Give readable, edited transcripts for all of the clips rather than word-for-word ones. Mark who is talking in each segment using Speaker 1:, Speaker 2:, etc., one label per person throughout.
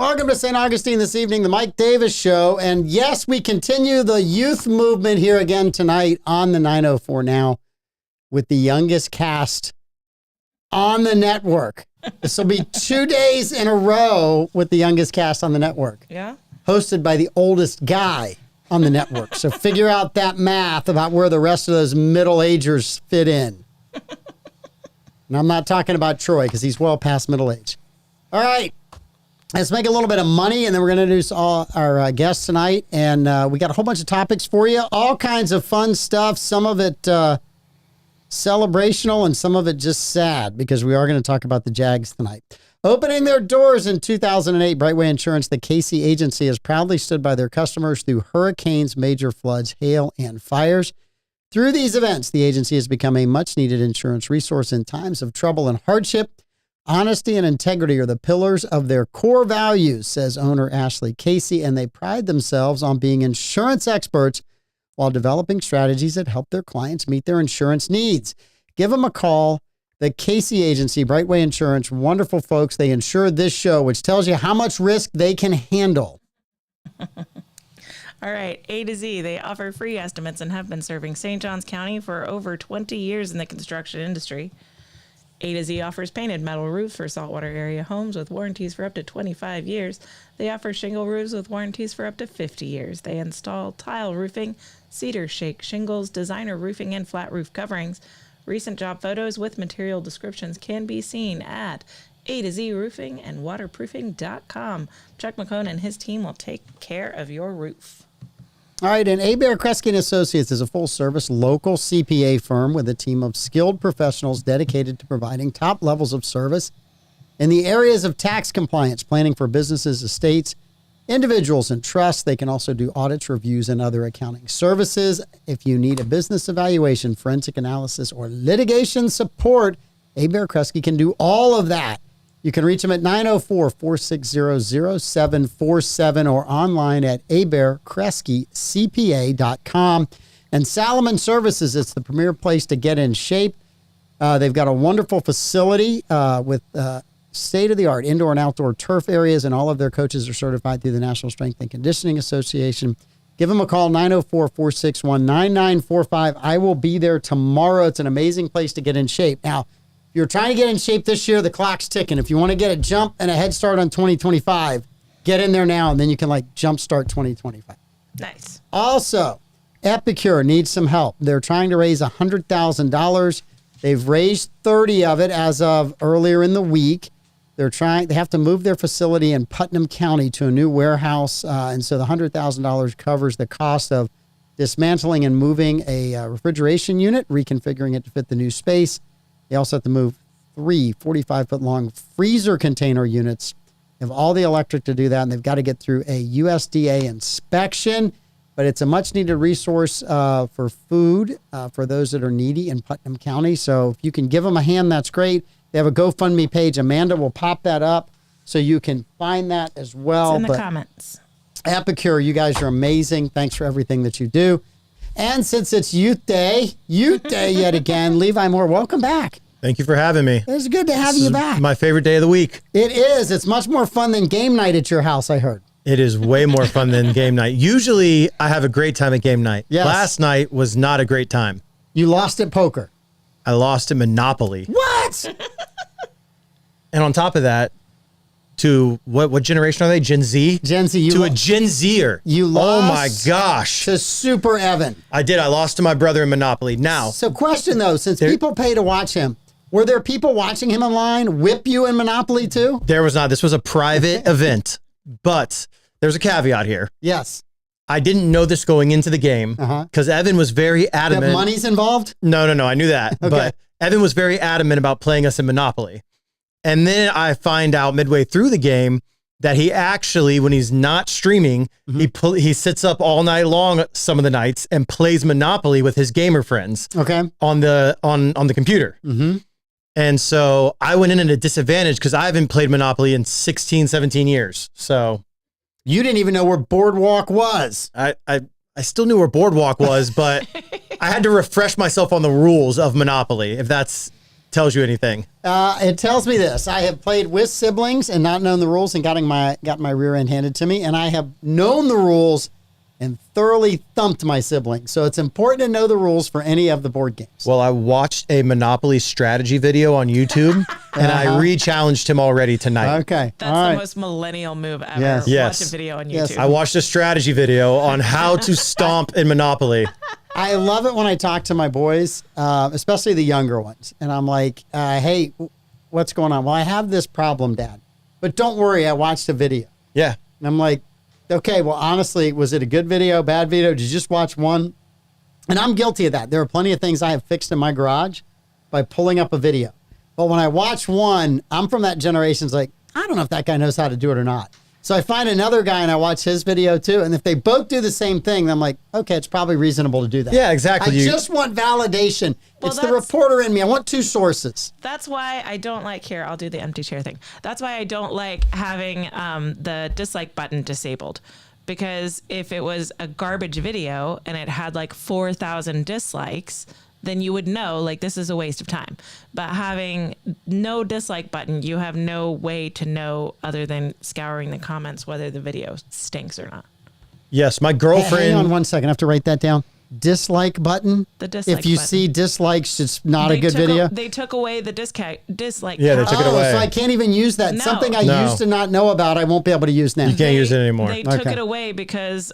Speaker 1: Welcome to St. Augustine this evening, the Mike Davis Show. And yes, we continue the youth movement here again tonight on the 904 Now with the youngest cast on the network. This will be 2 days in a row with the youngest cast on the network.
Speaker 2: Yeah.
Speaker 1: Hosted by the oldest guy on the network. So figure out that math about where the rest of those middle-agers fit in. And I'm not talking about Troy because he's well past middle age. All right. Let's make a little bit of money, and then we're going to introduce all our guests tonight. And we got a whole bunch of topics for you, all kinds of fun stuff, some of it celebrational and some of it just sad, because we are going to talk about the Jags tonight. Opening their doors in 2008, Brightway Insurance, the Casey agency, has proudly stood by their customers through hurricanes, major floods, hail, and fires. Through these events, the agency has become a much-needed insurance resource in times of trouble and hardship. Honesty and integrity are the pillars of their core values, says owner Ashley Casey, and they pride themselves on being insurance experts while developing strategies that help their clients meet their insurance needs. Give them a call. The Casey Agency, Brightway Insurance, wonderful folks. They insure this show, which tells you how much risk they can handle.
Speaker 2: All right, A to Z. They offer free estimates and have been serving St. Johns County for over 20 years in the construction industry. A to Z offers painted metal roofs for saltwater area homes with warranties for up to 25 years. They offer shingle roofs with warranties for up to 50 years. They install tile roofing, cedar shake shingles, designer roofing, and flat roof coverings. Recent job photos with material descriptions can be seen at A to Z Roofing and Waterproofing.com. Chuck McCone and his team will take care of your roof.
Speaker 1: All right, and Hebert, Kresge & Associates is a full-service local CPA firm with a team of skilled professionals dedicated to providing top levels of service in the areas of tax compliance, planning for businesses, estates, individuals, and trusts. They can also do audits, reviews, and other accounting services. If you need a business evaluation, forensic analysis, or litigation support, Hebert Kresge can do all of that. You can reach them at 904-460-0747 or online at HebertKresgeCPA.com. And Salomon Services, it's the premier place to get in shape. They've got a wonderful facility with state-of-the-art indoor and outdoor turf areas, and all of their coaches are certified through the National Strength and Conditioning Association. Give them a call, 904-461-9945. I will be there tomorrow. It's an amazing place to get in shape. Now, if you're trying to get in shape this year, the clock's ticking. If you want to get a jump and a head start on 2025, get in there now, and then you can jumpstart 2025.
Speaker 2: Nice.
Speaker 1: Also, Epicure needs some help. They're trying to raise $100,000. They've raised 30 of it as of earlier in the week. They have to move their facility in Putnam County to a new warehouse, and so the $100,000 covers the cost of dismantling and moving a refrigeration unit, reconfiguring it to fit the new space. They also have to move 3 45-foot-long freezer container units. They have all the electric to do that, and they've got to get through a USDA inspection. But it's a much-needed resource for food for those that are needy in Putnam County. So if you can give them a hand, that's great. They have a GoFundMe page. Amanda will pop that up so you can find that as well.
Speaker 2: It's in the comments.
Speaker 1: Epicure, you guys are amazing. Thanks for everything that you do. And since it's Youth Day yet again, Levi Moore, welcome back.
Speaker 3: Thank you for having me.
Speaker 1: It's good to have you back.
Speaker 3: My favorite day of the week.
Speaker 1: It is. It's much more fun than game night at your house, I heard.
Speaker 3: It is way more fun than game night. Usually, I have a great time at game night.
Speaker 1: Yes.
Speaker 3: Last night was not a great time.
Speaker 1: You lost at poker.
Speaker 3: I lost at Monopoly.
Speaker 1: What?
Speaker 3: And on top of that, to what generation are they? Gen Z?
Speaker 1: Gen Z.
Speaker 3: A Gen Zer.
Speaker 1: You lost.
Speaker 3: Oh my gosh.
Speaker 1: To Super Evan.
Speaker 3: I did. I lost to my brother in Monopoly. Now.
Speaker 1: So question though, since people pay to watch him, were there people watching him online whip you in Monopoly too?
Speaker 3: There was not. This was a private event, but there's a caveat here.
Speaker 1: Yes.
Speaker 3: I didn't know this going into the game because Evan was very adamant.
Speaker 1: That money's involved?
Speaker 3: No. I knew that.
Speaker 1: Okay.
Speaker 3: But Evan was very adamant about playing us in Monopoly. And then I find out midway through the game that he actually, when he's not streaming, he sits up all night long some of the nights and plays Monopoly with his gamer friends.
Speaker 1: Okay.
Speaker 3: On the computer.
Speaker 1: Mm-hmm.
Speaker 3: And so I went in at a disadvantage because I haven't played Monopoly in 16, 17 years. So
Speaker 1: you didn't even know where Boardwalk was.
Speaker 3: I still knew where Boardwalk was, but I had to refresh myself on the rules of Monopoly, if that's tells you anything.
Speaker 1: It tells me this. I have played with siblings and not known the rules and got my rear end handed to me. And I have known the rules and thoroughly thumped my siblings. So it's important to know the rules for any of the board games.
Speaker 3: Well, I watched a Monopoly strategy video on YouTube, and I re-challenged him already tonight.
Speaker 1: Okay.
Speaker 2: That's
Speaker 1: All
Speaker 2: the
Speaker 1: right.
Speaker 2: most millennial move ever.
Speaker 1: Yes.
Speaker 3: Yes.
Speaker 2: Watch a video on
Speaker 1: Yes.
Speaker 2: YouTube.
Speaker 3: I watched a strategy video on how to stomp in Monopoly.
Speaker 1: I love it when I talk to my boys, especially the younger ones. And I'm like, hey, what's going on? Well, I have this problem, Dad. But don't worry, I watched a video.
Speaker 3: Yeah.
Speaker 1: And I'm like, okay, well, honestly, was it a good video, bad video? Did you just watch one? And I'm guilty of that. There are plenty of things I have fixed in my garage by pulling up a video. But when I watch one, I'm from that generation. It's like, I don't know if that guy knows how to do it or not. So I find another guy and I watch his video too. And if they both do the same thing, then I'm like, okay, it's probably reasonable to do that.
Speaker 3: Yeah, exactly.
Speaker 1: I just want validation.
Speaker 2: Well,
Speaker 1: it's the
Speaker 2: that's-
Speaker 1: reporter in me. I want two sources.
Speaker 2: That's why I don't like here. I'll do the empty chair thing. That's why I don't like having the dislike button disabled, because if it was a garbage video and it had like 4,000 dislikes, then you would know like this is a waste of time. But having no dislike button, you have no way to know other than scouring the comments whether the video stinks or not.
Speaker 3: Yes, my
Speaker 1: Hang
Speaker 3: girlfriend.
Speaker 1: on one second. I have to write that down. Dislike button.
Speaker 2: The dislike
Speaker 1: If you
Speaker 2: button.
Speaker 1: see dislikes, it's not a good
Speaker 2: took
Speaker 1: video.
Speaker 2: They took away the dislike.
Speaker 3: Yeah, they took it
Speaker 1: Oh,
Speaker 3: away.
Speaker 1: so I can't even use that.
Speaker 2: No.
Speaker 1: Something I
Speaker 3: No.
Speaker 1: used to not know about, I won't be able to use now.
Speaker 3: You can't use it anymore.
Speaker 2: They took
Speaker 1: Okay.
Speaker 2: it away because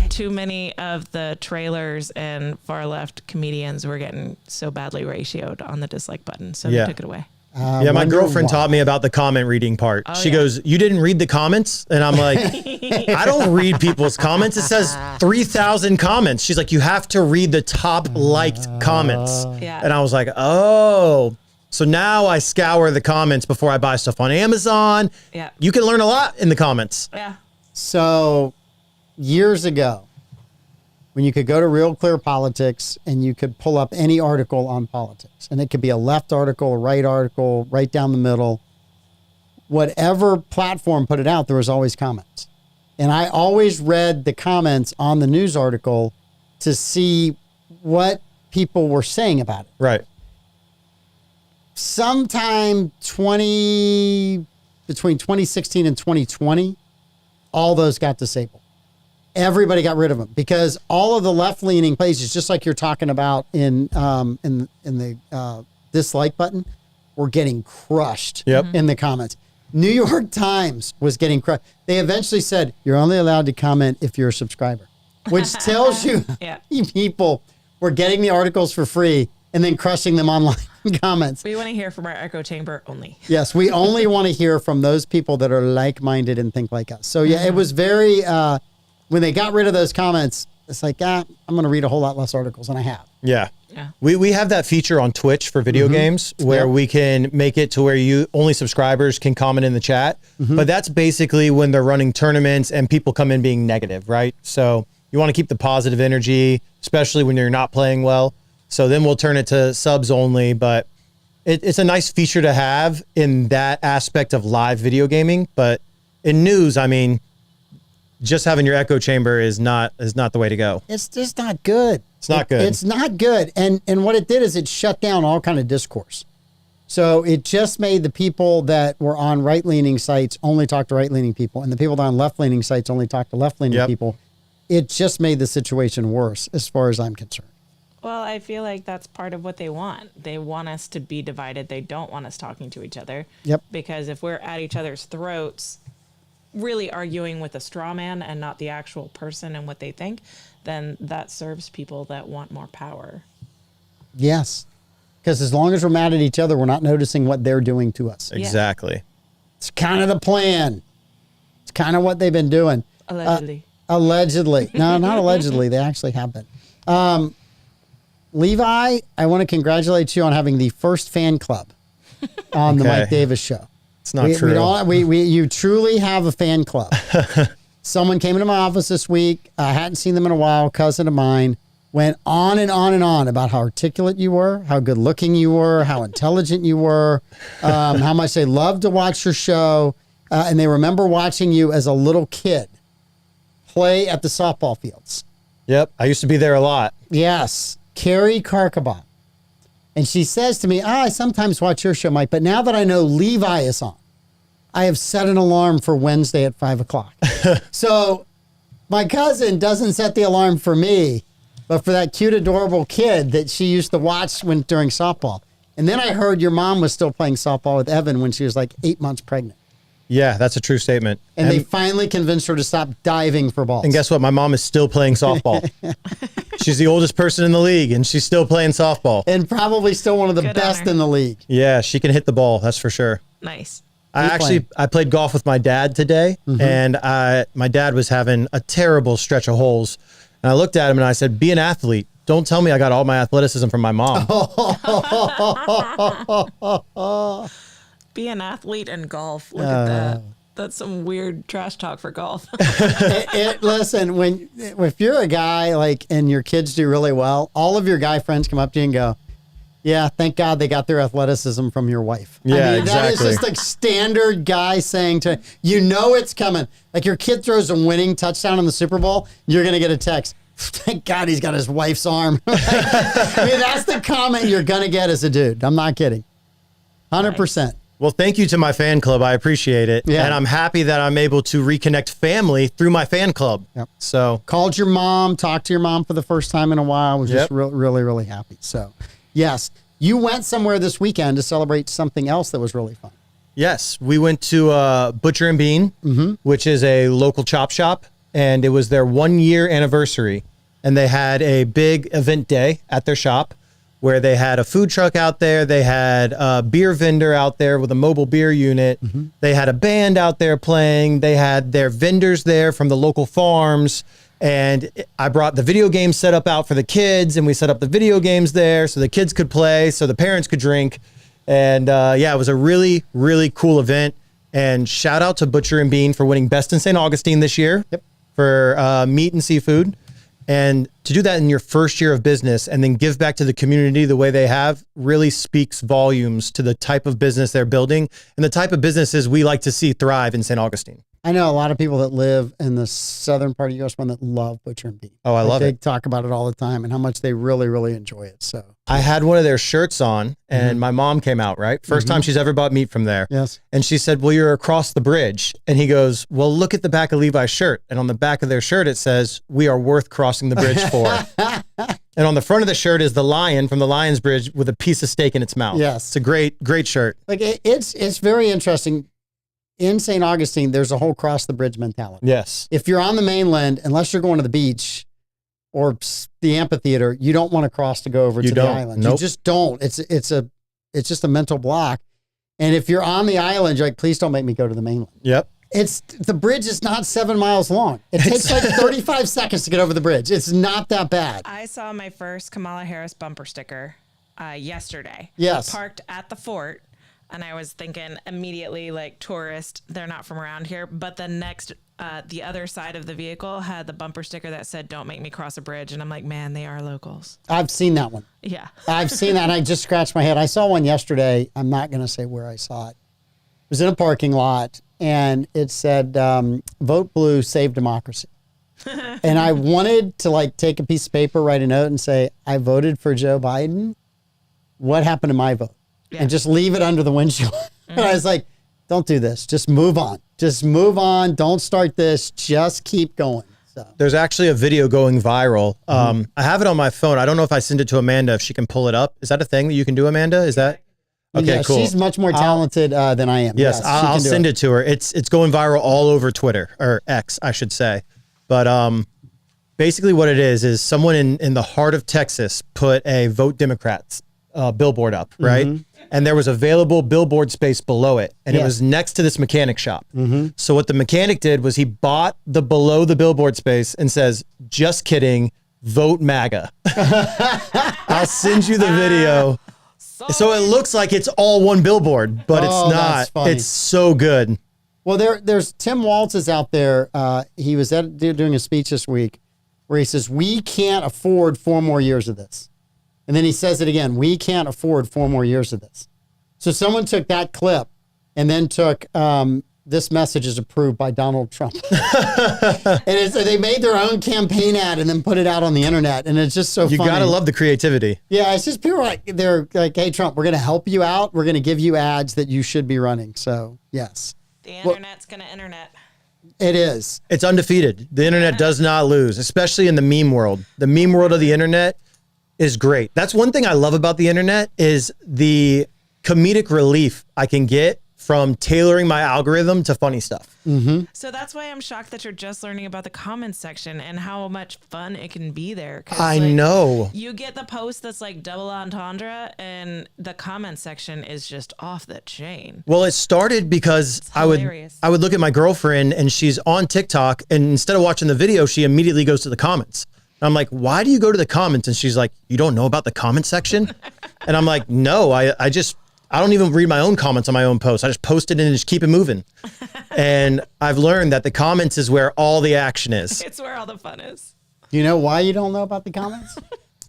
Speaker 2: too many of the trailers and far left comedians were getting so badly ratioed on the dislike button. So
Speaker 3: Yeah.
Speaker 2: they took it away.
Speaker 3: Yeah, my
Speaker 1: wonder
Speaker 3: girlfriend
Speaker 1: why.
Speaker 3: taught me about the comment reading part. She
Speaker 2: yeah.
Speaker 3: goes, "You didn't read the comments?" And I'm like, "I don't read people's comments. It says 3,000 comments." She's like, "You have to read the top liked comments."
Speaker 2: Yeah.
Speaker 3: And I was like, "Oh." So now I scour the comments before I buy stuff on Amazon.
Speaker 2: Yeah.
Speaker 3: You can learn a lot in the comments.
Speaker 2: Yeah.
Speaker 1: So years ago, when you could go to Real Clear Politics and you could pull up any article on politics, and it could be a left article, a right article, right down the middle, whatever platform put it out, there was always comments. And I always read the comments on the news article to see what people were saying about it.
Speaker 3: Right.
Speaker 1: Sometime between 2016 and 2020, all those got disabled. Everybody got rid of them because all of the left-leaning pages, just like you're talking about in the dislike button, were getting crushed
Speaker 3: Yep.
Speaker 1: in the comments. New York Times was getting crushed. They eventually said, you're only allowed to comment if you're a subscriber, which tells you
Speaker 2: Yeah.
Speaker 1: people were getting the articles for free and then crushing them online in comments.
Speaker 2: We want to hear from our echo chamber only.
Speaker 1: Yes, we only want to hear from those people that are like-minded and think like us. So yeah, it was very, when they got rid of those comments, it's like, I'm going to read a whole lot less articles than I have.
Speaker 3: Yeah.
Speaker 2: Yeah.
Speaker 3: We have that feature on Twitch for video games where
Speaker 1: Yep.
Speaker 3: we can make it to where you only subscribers can comment in the chat. But that's basically when they're running tournaments and people come in being negative, right? So you want to keep the positive energy, especially when you're not playing well. So then we'll turn it to subs only, but it's a nice feature to have in that aspect of live video gaming. But in news, I mean, just having your echo chamber is not the way to go.
Speaker 1: It's just not good.
Speaker 3: It's not good.
Speaker 1: It's not good. And what it did is it shut down all kind of discourse. So it just made the people that were on right-leaning sites only talk to right-leaning people, and the people that are on left-leaning sites only talk to left-leaning
Speaker 3: Yep.
Speaker 1: people. It just made the situation worse as far as I'm concerned.
Speaker 2: Well, I feel like that's part of what they want. They want us to be divided. They don't want us talking to each other.
Speaker 1: Yep.
Speaker 2: Because if we're at each other's throats, really arguing with a straw man and not the actual person and what they think, then that serves people that want more power.
Speaker 1: Yes. Because as long as we're mad at each other, we're not noticing what they're doing to us.
Speaker 3: Exactly.
Speaker 1: It's kind of the plan. It's kind of what they've been doing.
Speaker 2: Allegedly.
Speaker 1: Allegedly. No, not allegedly. They actually have been. Levi, I want to congratulate you on having the first fan club on the
Speaker 3: Okay.
Speaker 1: Mike Davis show.
Speaker 3: It's not true.
Speaker 1: You truly have a fan club. Someone came into my office this week. I hadn't seen them in a while. Cousin of mine went on and on and on about how articulate you were, how good looking you were, how intelligent you were, how much they loved to watch your show. And they remember watching you as a little kid play at the softball fields.
Speaker 3: Yep. I used to be there a lot.
Speaker 1: Yes. Carrie Karkabon And she says to me, I sometimes watch your show, Mike, but now that I know Levi is on, I have set an alarm for Wednesday at 5 o'clock. So my cousin doesn't set the alarm for me, but for that cute, adorable kid that she used to watch during softball. And then I heard your mom was still playing softball with Evan when she was like 8 months pregnant.
Speaker 3: Yeah, that's a true statement.
Speaker 1: And they finally convinced her to stop diving for balls.
Speaker 3: And guess what? My mom is still playing softball. She's the oldest person in the league, and she's still playing softball.
Speaker 1: And probably still one of the
Speaker 2: Good
Speaker 1: best
Speaker 2: honor.
Speaker 1: in the league.
Speaker 3: Yeah, she can hit the ball. That's for sure.
Speaker 2: Nice.
Speaker 3: I played golf with my dad today, and my dad was having a terrible stretch of holes. And I looked at him and I said, be an athlete. Don't tell me I got all my athleticism from my mom.
Speaker 2: Be an athlete in golf. Look at that. That's some weird trash talk for golf.
Speaker 1: Listen, if you're a guy and your kids do really well, all of your guy friends come up to you and go, yeah, thank God they got their athleticism from your wife.
Speaker 3: Yeah,
Speaker 1: That
Speaker 3: exactly.
Speaker 1: is just like standard guy saying it's coming. Like your kid throws a winning touchdown in the Super Bowl, you're going to get a text. Thank God he's got his wife's arm. That's the comment you're going to get as a dude. I'm not kidding. 100%.
Speaker 3: Well, thank you to my fan club. I appreciate it.
Speaker 1: Yeah.
Speaker 3: And I'm happy that I'm able to reconnect family through my fan club.
Speaker 1: Yep.
Speaker 3: So
Speaker 1: Called your mom, talked to your mom for the first time in a while. Was just
Speaker 3: Yep.
Speaker 1: really, really happy. So, yes, you went somewhere this weekend to celebrate something else that was really fun.
Speaker 3: yes, we went to Butcher and Bean, which is a local chop shop, and it was their 1 year anniversary. And they had a big event day at their shop where they had a food truck out there. They had a beer vendor out there with a mobile beer unit. They had a band out there playing. They had their vendors there from the local farms. And I brought the video game setup out for the kids, and we set up the video games there so the kids could play, so the parents could drink. And it was a really, really cool event. And shout out to Butcher and Bean for winning Best in St. Augustine this year for meat and seafood. And to do that in your first year of business and then give back to the community the way they have really speaks volumes to the type of business they're building and the type of businesses we like to see thrive in St. Augustine.
Speaker 1: I know a lot of people that live in the southern part of US that love Butcher and Bean.
Speaker 3: Oh, I love
Speaker 1: They
Speaker 3: it.
Speaker 1: talk about it all the time and how much they really, really enjoy it. So,
Speaker 3: I had one of their shirts on and my mom came out, right? First time she's ever bought meat from there.
Speaker 1: yes.
Speaker 3: And she said, well, you're across the bridge. And he goes, well, look at the back of Levi's shirt. And on the back of their shirt, it says, we are worth crossing the bridge for. And on the front of the shirt is the lion from the Lion's Bridge with a piece of steak in its mouth.
Speaker 1: Yes.
Speaker 3: It's a great, great shirt.
Speaker 1: Like it's very interesting. In St. Augustine, there's a whole cross the bridge mentality.
Speaker 3: Yes.
Speaker 1: If you're on the mainland, unless you're going to the beach or the amphitheater, you don't want to cross to go over
Speaker 3: You
Speaker 1: to the
Speaker 3: don't.
Speaker 1: island.
Speaker 3: Nope.
Speaker 1: You just don't. It's just a mental block. And if you're on the island, you're like, please don't make me go to the mainland.
Speaker 3: Yep.
Speaker 1: The bridge is not 7 miles long. It takes like 35 seconds to get over the bridge. It's not that bad.
Speaker 2: I saw my first Kamala Harris bumper sticker yesterday.
Speaker 1: Yes.
Speaker 2: Parked at the fort. And I was thinking immediately, like, tourist, they're not from around here. But the next, the other side of the vehicle had the bumper sticker that said, don't make me cross a bridge. And I'm like, man, they are locals.
Speaker 1: I've seen that one.
Speaker 2: Yeah.
Speaker 1: I've seen that, and I just scratched my head. I saw one yesterday. I'm not going to say where I saw it. It was in a parking lot, and it said, vote blue, save democracy. And I wanted to, take a piece of paper, write a note, and say, I voted for Joe Biden. What happened to my vote?
Speaker 2: Yeah.
Speaker 1: And just leave it under the windshield. And I was like, don't do this. Just move on. Just move on. Don't start this. Just keep going. So
Speaker 3: There's actually a video going viral. I have it on my phone. I don't know if I send it to Amanda, if she can pull it up. Is that a thing that you can do, Amanda? Is that? Okay,
Speaker 1: yeah,
Speaker 3: cool.
Speaker 1: she's much more talented than I am.
Speaker 3: Yes,
Speaker 1: she
Speaker 3: I'll
Speaker 1: can do
Speaker 3: send it to her. It's going viral all over Twitter, or X, I should say. But basically what it is someone in the heart of Texas put a Vote Democrats billboard up, right? And there was available billboard space below it. And it
Speaker 1: Yes.
Speaker 3: was next to this mechanic shop. So what the mechanic did was he bought the below the billboard space and says, just kidding, vote MAGA. I'll send you the video. So it looks like it's all one billboard, but
Speaker 1: Oh,
Speaker 3: it's
Speaker 1: that's
Speaker 3: not.
Speaker 1: funny.
Speaker 3: It's so good.
Speaker 1: Well, there's Tim Waltz is out there. He was doing a speech this week where he says, we can't afford 4 more years of this. And then he says it again, we can't afford 4 more years of this. So someone took that clip and then took this message is approved by Donald Trump. And they made their own campaign ad and then put it out on the internet. And it's just so
Speaker 3: You
Speaker 1: funny.
Speaker 3: got to love the creativity.
Speaker 1: Yeah, it's just people they're like, hey, Trump, we're going to help you out. We're going to give you ads that you should be running. So, yes.
Speaker 2: The internet's going to internet.
Speaker 1: It is.
Speaker 3: It's undefeated. The internet does not lose, especially in the meme world. The meme world of the internet is great. That's one thing I love about the internet is the comedic relief I can get from tailoring my algorithm to funny stuff.
Speaker 1: Mm-hmm.
Speaker 2: So that's why I'm shocked that you're just learning about the comments section and how much fun it can be there.
Speaker 3: I know.
Speaker 2: You get the post that's like double entendre, and the comment section is just off the chain.
Speaker 3: Well, it started because I would look at my girlfriend and she's on TikTok, and instead of watching the video, she immediately goes to the comments. I'm like, why do you go to the comments? And she's like, you don't know about the comment section? And I'm like, no, I don't even read my own comments on my own posts. I just post it and just keep it moving. And I've learned that the comments is where all the action is.
Speaker 2: It's where all the fun is.
Speaker 1: You know why you don't know about the comments?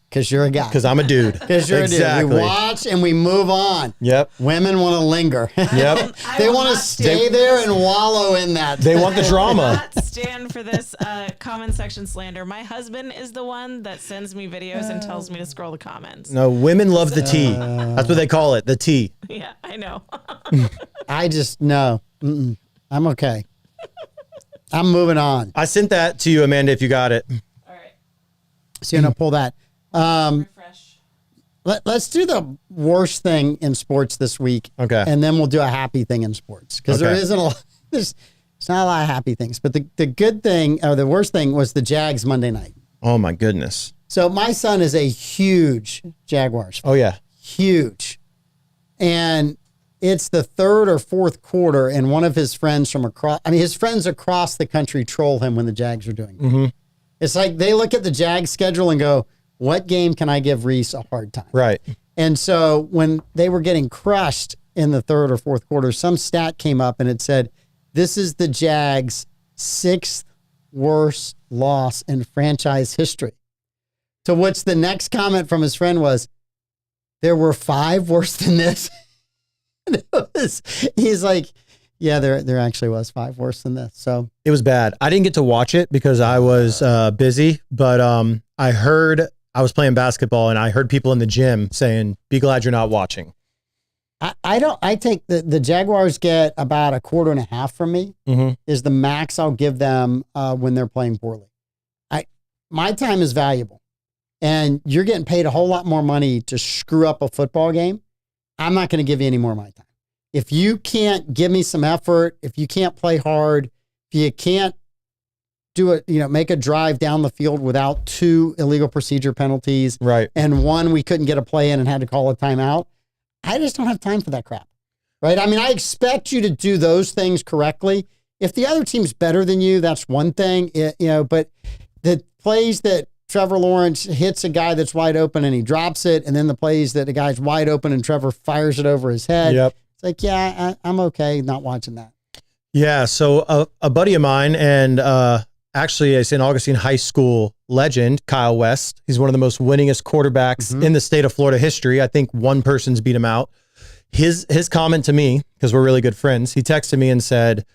Speaker 1: Because you're a guy.
Speaker 3: Because I'm a dude.
Speaker 1: Because you're a dude. We watch and we move on.
Speaker 3: Yep.
Speaker 1: Women want to linger.
Speaker 3: Yep.
Speaker 1: They want to stay there and wallow in that.
Speaker 3: They want the drama.
Speaker 2: I will not stand for this comment section slander. My husband is the one that sends me videos and tells me to scroll the comments.
Speaker 3: No, women love the tea. That's what they call it, the tea.
Speaker 2: Yeah, I know.
Speaker 1: I just, no. Mm-mm. I'm okay. I'm moving on.
Speaker 3: I sent that to you, Amanda, if you got it.
Speaker 2: All right.
Speaker 1: So you're going to pull that.
Speaker 2: Refresh.
Speaker 1: Let's do the worst thing in sports this week.
Speaker 3: Okay.
Speaker 1: And then we'll do a happy thing in sports. Because there isn't a lot, there's not a lot of happy things. But the good thing, or the worst thing, was the Jags Monday night.
Speaker 3: Oh, my goodness.
Speaker 1: So my son is a huge Jaguars fan.
Speaker 3: Oh, yeah.
Speaker 1: Huge. And it's the third or fourth quarter, and one of his friends from across, his friends across the country troll him when the Jags are doing it.
Speaker 3: Mm-hmm.
Speaker 1: It's like they look at the Jags schedule and go, what game can I give Reese a hard time?
Speaker 3: Right.
Speaker 1: And so when they were getting crushed in the third or fourth quarter, some stat came up and it said, this is the Jags' 6th worst loss in franchise history. To which the next comment from his friend was, there were 5 worse than this. He's like, yeah, there actually was 5 worse than this. So
Speaker 3: it was bad. I didn't get to watch it because I was busy, but I was playing basketball and I heard people in the gym saying, be glad you're not watching.
Speaker 1: I take the Jaguars get about a quarter and a half from me is the max I'll give them when they're playing poorly. My time is valuable, and you're getting paid a whole lot more money to screw up a football game. I'm not going to give you any more of my time. If you can't give me some effort, if you can't play hard, if you can't do it, make a drive down the field without 2 illegal procedure penalties,
Speaker 3: right,
Speaker 1: and 1 we couldn't get a play in and had to call a timeout, I just don't have time for that crap, right? I expect you to do those things correctly. If the other team's better than you, that's one thing, but the plays that Trevor Lawrence hits a guy that's wide open and he drops it, and then the plays that the guy's wide open and Trevor fires it over his head.
Speaker 3: Yep.
Speaker 1: It's like, yeah, I'm okay not watching that.
Speaker 3: Yeah. So a buddy of mine and actually a St. Augustine High School legend, Kyle West, he's one of the most winningest quarterbacks in the state of Florida history. I think one person's beat him out. His comment to me, because we're really good friends, he texted me and said,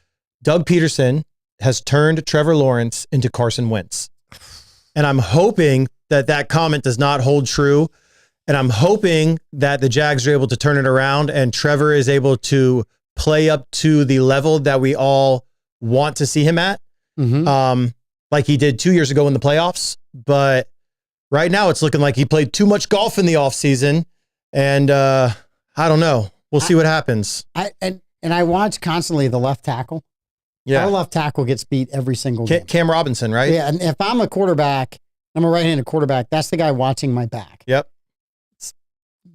Speaker 3: Doug Peterson has turned Trevor Lawrence into Carson Wentz. And I'm hoping that comment does not hold true. And I'm hoping that the Jags are able to turn it around and Trevor is able to play up to the level that we all want to see him at. Like he did 2 years ago in the playoffs. But right now it's looking like he played too much golf in the offseason. And I don't know. We'll see what happens.
Speaker 1: And I watch constantly the left tackle.
Speaker 3: Yeah.
Speaker 1: Our left tackle gets beat every single game.
Speaker 3: Cam Robinson, right?
Speaker 1: Yeah, and if I'm a quarterback, I'm a right-handed quarterback, that's the guy watching my back.
Speaker 3: Yep.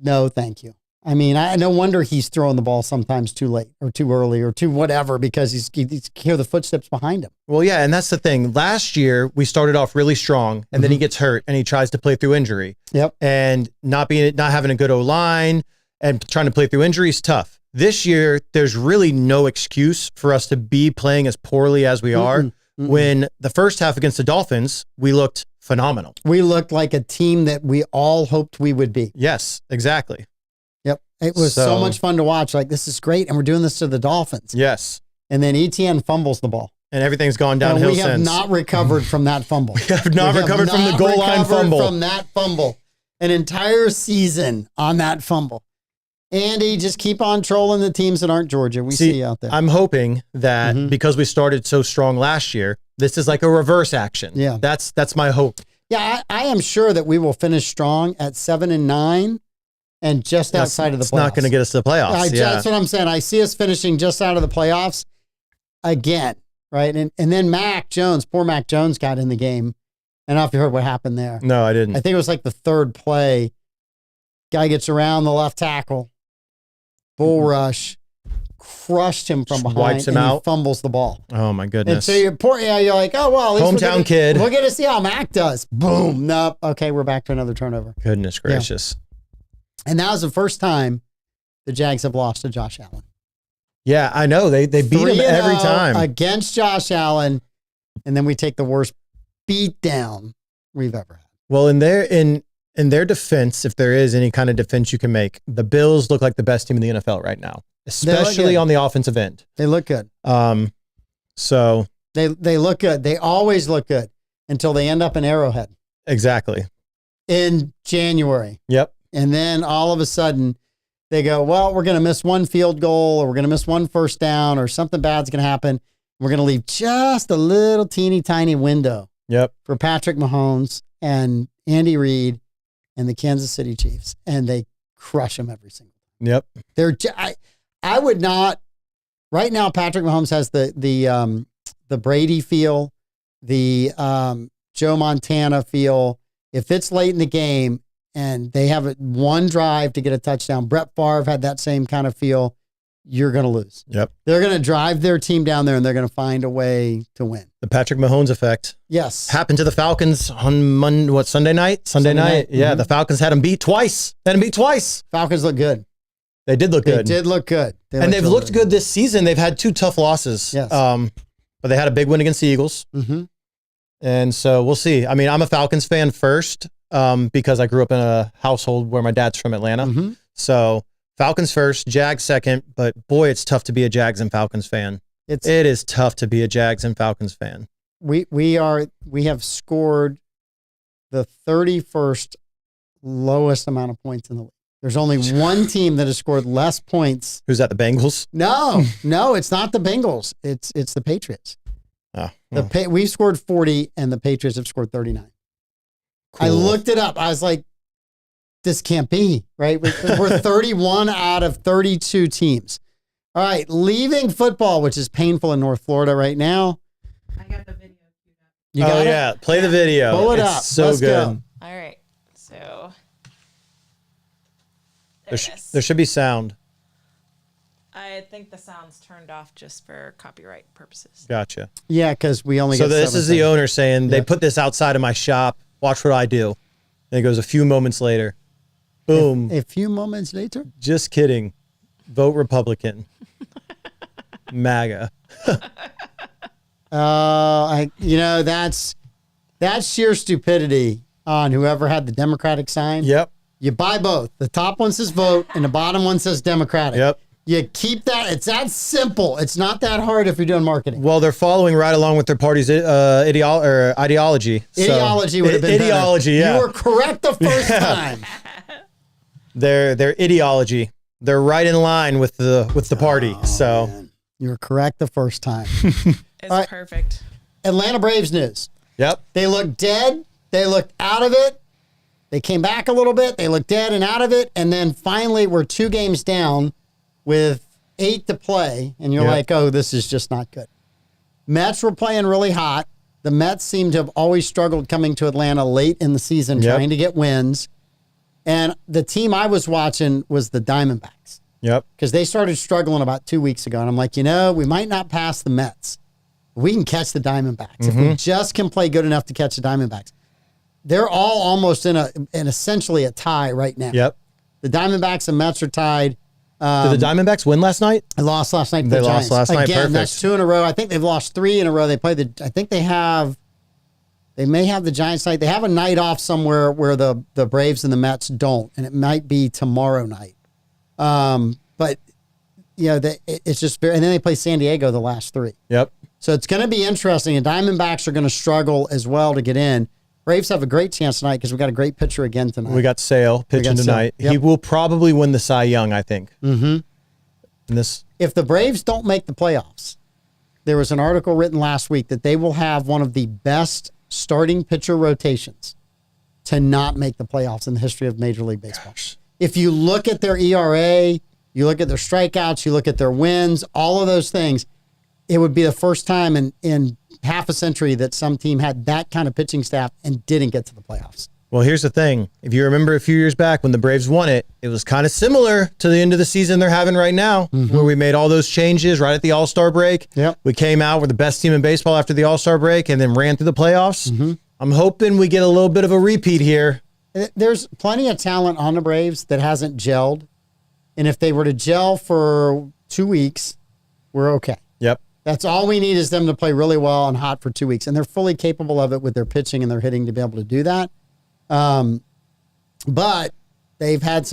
Speaker 1: No, thank you. No wonder he's throwing the ball sometimes too late or too early or too whatever, because he's hear the footsteps behind him.
Speaker 3: Well, yeah, and that's the thing. Last year, we started off really strong, and then he gets hurt, and he tries to play through injury.
Speaker 1: Yep.
Speaker 3: And not having a good O-line and trying to play through injury is tough. This year, there's really no excuse for us to be playing as poorly as we are. When the first half against the Dolphins, we looked phenomenal.
Speaker 1: We looked like a team that we all hoped we would be.
Speaker 3: Yes, exactly.
Speaker 1: Yep. It was so much fun to watch. Like, this is great, and we're doing this to the Dolphins.
Speaker 3: Yes.
Speaker 1: and then ETN fumbles the ball.
Speaker 3: And everything's gone
Speaker 1: And
Speaker 3: downhill
Speaker 1: we have
Speaker 3: since.
Speaker 1: not recovered from that fumble.
Speaker 3: We have not recovered from the goal line fumble.
Speaker 1: From that fumble. An entire season on that fumble. Andy, just keep on trolling the teams that aren't Georgia. We see you out there.
Speaker 3: I'm hoping that because we started so strong last year, this is like a reverse action.
Speaker 1: Yeah.
Speaker 3: That's my hope.
Speaker 1: Yeah, I am sure that we will finish strong at 7-9 and just outside of the playoffs.
Speaker 3: It's not going to get us to the playoffs.
Speaker 1: That's what I'm saying. I see us finishing just out of the playoffs again, right? And then Mac Jones, poor Mac Jones got in the game. I don't know if you heard what happened there.
Speaker 3: No, I didn't.
Speaker 1: I think it was like the third play. Guy gets around the left tackle, bull rush, crushed him from behind,
Speaker 3: wipes him
Speaker 1: and
Speaker 3: out.
Speaker 1: He fumbles the ball.
Speaker 3: Oh my goodness.
Speaker 1: And so you're like, oh, well, at least
Speaker 3: Hometown kid.
Speaker 1: We're going to see how Mac does. Boom. Nope. Okay, we're back to another turnover.
Speaker 3: Goodness gracious.
Speaker 1: And that was the first time the Jags have lost to Josh Allen.
Speaker 3: Yeah, I know. They beat him every
Speaker 1: 3-0
Speaker 3: time.
Speaker 1: against Josh Allen, and then we take the worst beat down we've ever had.
Speaker 3: Well, in their defense, if there is any kind of defense you can make, the Bills look like the best team in the NFL right now, especially on the offensive end.
Speaker 1: They look good.
Speaker 3: So
Speaker 1: they look good. They always look good until they end up in Arrowhead
Speaker 3: exactly.
Speaker 1: in January.
Speaker 3: Yep.
Speaker 1: And then all of a sudden they go, well, we're going to miss one field goal, or we're going to miss one first down, or something bad's going to happen. We're going to leave just a little teeny tiny window
Speaker 3: Yep.
Speaker 1: for Patrick Mahomes and Andy Reid and the Kansas City Chiefs, and they crush them every single time.
Speaker 3: Yep.
Speaker 1: I would not. Right now, Patrick Mahomes has the Brady feel, the Joe Montana feel. If it's late in the game and they have one drive to get a touchdown, Brett Favre had that same kind of feel. You're going to lose.
Speaker 3: Yep.
Speaker 1: They're going to drive their team down there, and they're going to find a way to win.
Speaker 3: The Patrick Mahomes effect.
Speaker 1: Yes.
Speaker 3: Happened to the Falcons on Sunday night? Sunday night. Yeah, the Falcons had them beat twice.
Speaker 1: Falcons look good.
Speaker 3: They did look
Speaker 1: They
Speaker 3: good.
Speaker 1: did look good.
Speaker 3: And they've looked good this season. They've had 2 tough losses.
Speaker 1: Yes.
Speaker 3: But they had a big win against the Eagles.
Speaker 1: Mm-hmm.
Speaker 3: And so we'll see. I mean, I'm a Falcons fan first because I grew up in a household where my dad's from Atlanta.
Speaker 1: Mm-hmm.
Speaker 3: So Falcons first, Jags second. But boy, it's tough to be a Jags and Falcons fan. It is tough to be a Jags and Falcons fan.
Speaker 1: We have scored the 31st lowest amount of points in the league. There's only one team that has scored less points.
Speaker 3: Who's that? The Bengals?
Speaker 1: No, it's not the Bengals. It's the Patriots.
Speaker 3: Oh,
Speaker 1: We've scored 40, and the Patriots have scored 39.
Speaker 3: cool.
Speaker 1: I looked it up. I was like, this can't be, right? We're 31 out of 32 teams. All right, leaving football, which is painful in North Florida right now.
Speaker 2: I got the video.
Speaker 1: You got it?
Speaker 3: Play the video.
Speaker 1: Pull it
Speaker 3: It's
Speaker 1: up.
Speaker 3: so
Speaker 1: Let's
Speaker 3: good.
Speaker 1: go.
Speaker 2: All right. So
Speaker 3: There should be sound.
Speaker 2: I think the sound's turned off just for copyright purposes.
Speaker 3: Gotcha.
Speaker 1: Yeah, because we only
Speaker 3: So
Speaker 1: get
Speaker 3: this
Speaker 1: 7
Speaker 3: is the
Speaker 1: seconds.
Speaker 3: owner saying, they
Speaker 1: Yeah.
Speaker 3: put this outside of my shop. Watch what I do. And it goes a few moments later. Boom.
Speaker 1: A few moments later.
Speaker 3: Just kidding. Vote Republican. MAGA.
Speaker 1: That's sheer stupidity on whoever had the Democratic sign.
Speaker 3: Yep.
Speaker 1: You buy both. The top one says vote, and the bottom one says Democratic.
Speaker 3: Yep.
Speaker 1: You keep that. It's that simple. It's not that hard if you're doing marketing.
Speaker 3: Well, they're following right along with their party's ideology. So-
Speaker 1: Ideology would have been
Speaker 3: ideology.
Speaker 1: better.
Speaker 3: Yeah.
Speaker 1: You were correct the first time.
Speaker 3: Their ideology. They're right in line with the party. So
Speaker 1: Man. You were correct the first time.
Speaker 2: It's
Speaker 1: All right.
Speaker 2: perfect.
Speaker 1: Atlanta Braves news.
Speaker 3: yep.
Speaker 1: They looked dead. They looked out of it. They came back a little bit. They looked dead and out of it. And then finally, we're 2 games down with 8 to play. And you're
Speaker 3: Yep.
Speaker 1: like, oh, this is just not good. Mets were playing really hot. The Mets seem to have always struggled coming to Atlanta late in the season,
Speaker 3: Yep.
Speaker 1: trying to get wins. And the team I was watching was the Diamondbacks,
Speaker 3: Yep.
Speaker 1: because they started struggling about 2 weeks ago. And I'm like, we might not pass the Mets. We can catch the Diamondbacks. If we just can play good enough to catch the Diamondbacks. They're all almost in essentially a tie right now.
Speaker 3: Yep.
Speaker 1: The Diamondbacks and Mets are tied.
Speaker 3: Did the Diamondbacks win last night?
Speaker 1: I lost last night to
Speaker 3: They
Speaker 1: the
Speaker 3: lost
Speaker 1: Giants.
Speaker 3: last night,
Speaker 1: Again,
Speaker 3: perfect.
Speaker 1: that's 2 in a row. I think they've lost 3 in a row. They play they may have the Giants night. They have a night off somewhere where the Braves and the Mets don't, and it might be tomorrow night. But it's just very, and then they play San Diego the last 3.
Speaker 3: Yep.
Speaker 1: So it's going to be interesting. And Diamondbacks are going to struggle as well to get in. Braves have a great chance tonight because we got a great pitcher again tonight.
Speaker 3: We got Sale pitching tonight.
Speaker 1: Yep.
Speaker 3: He will probably win the Cy Young, I think. Mm-hmm.
Speaker 1: If the Braves don't make the playoffs, there was an article written last week that they will have one of the best starting pitcher rotations to not make the playoffs in the history of Major League Baseball.
Speaker 3: Gosh.
Speaker 1: If you look at their ERA, you look at their strikeouts, you look at their wins, all of those things, it would be the first time in half a century that some team had that kind of pitching staff and didn't get to the playoffs.
Speaker 3: Well, here's the thing. If you remember a few years back when the Braves won it, it was kind of similar to the end of the season they're having right now, where we made all those changes right at the All-Star break.
Speaker 1: Yep.
Speaker 3: We came out, we're the best team in baseball after the All-Star break, and then ran through the playoffs. I'm hoping we get a little bit of a repeat here.
Speaker 1: There's plenty of talent on the Braves that hasn't gelled. And if they were to gel for 2 weeks, we're okay.
Speaker 3: Yep.
Speaker 1: That's all we need is them to play really well and hot for 2 weeks. And they're fully capable of it with their pitching and their hitting to be able to do that. But they've had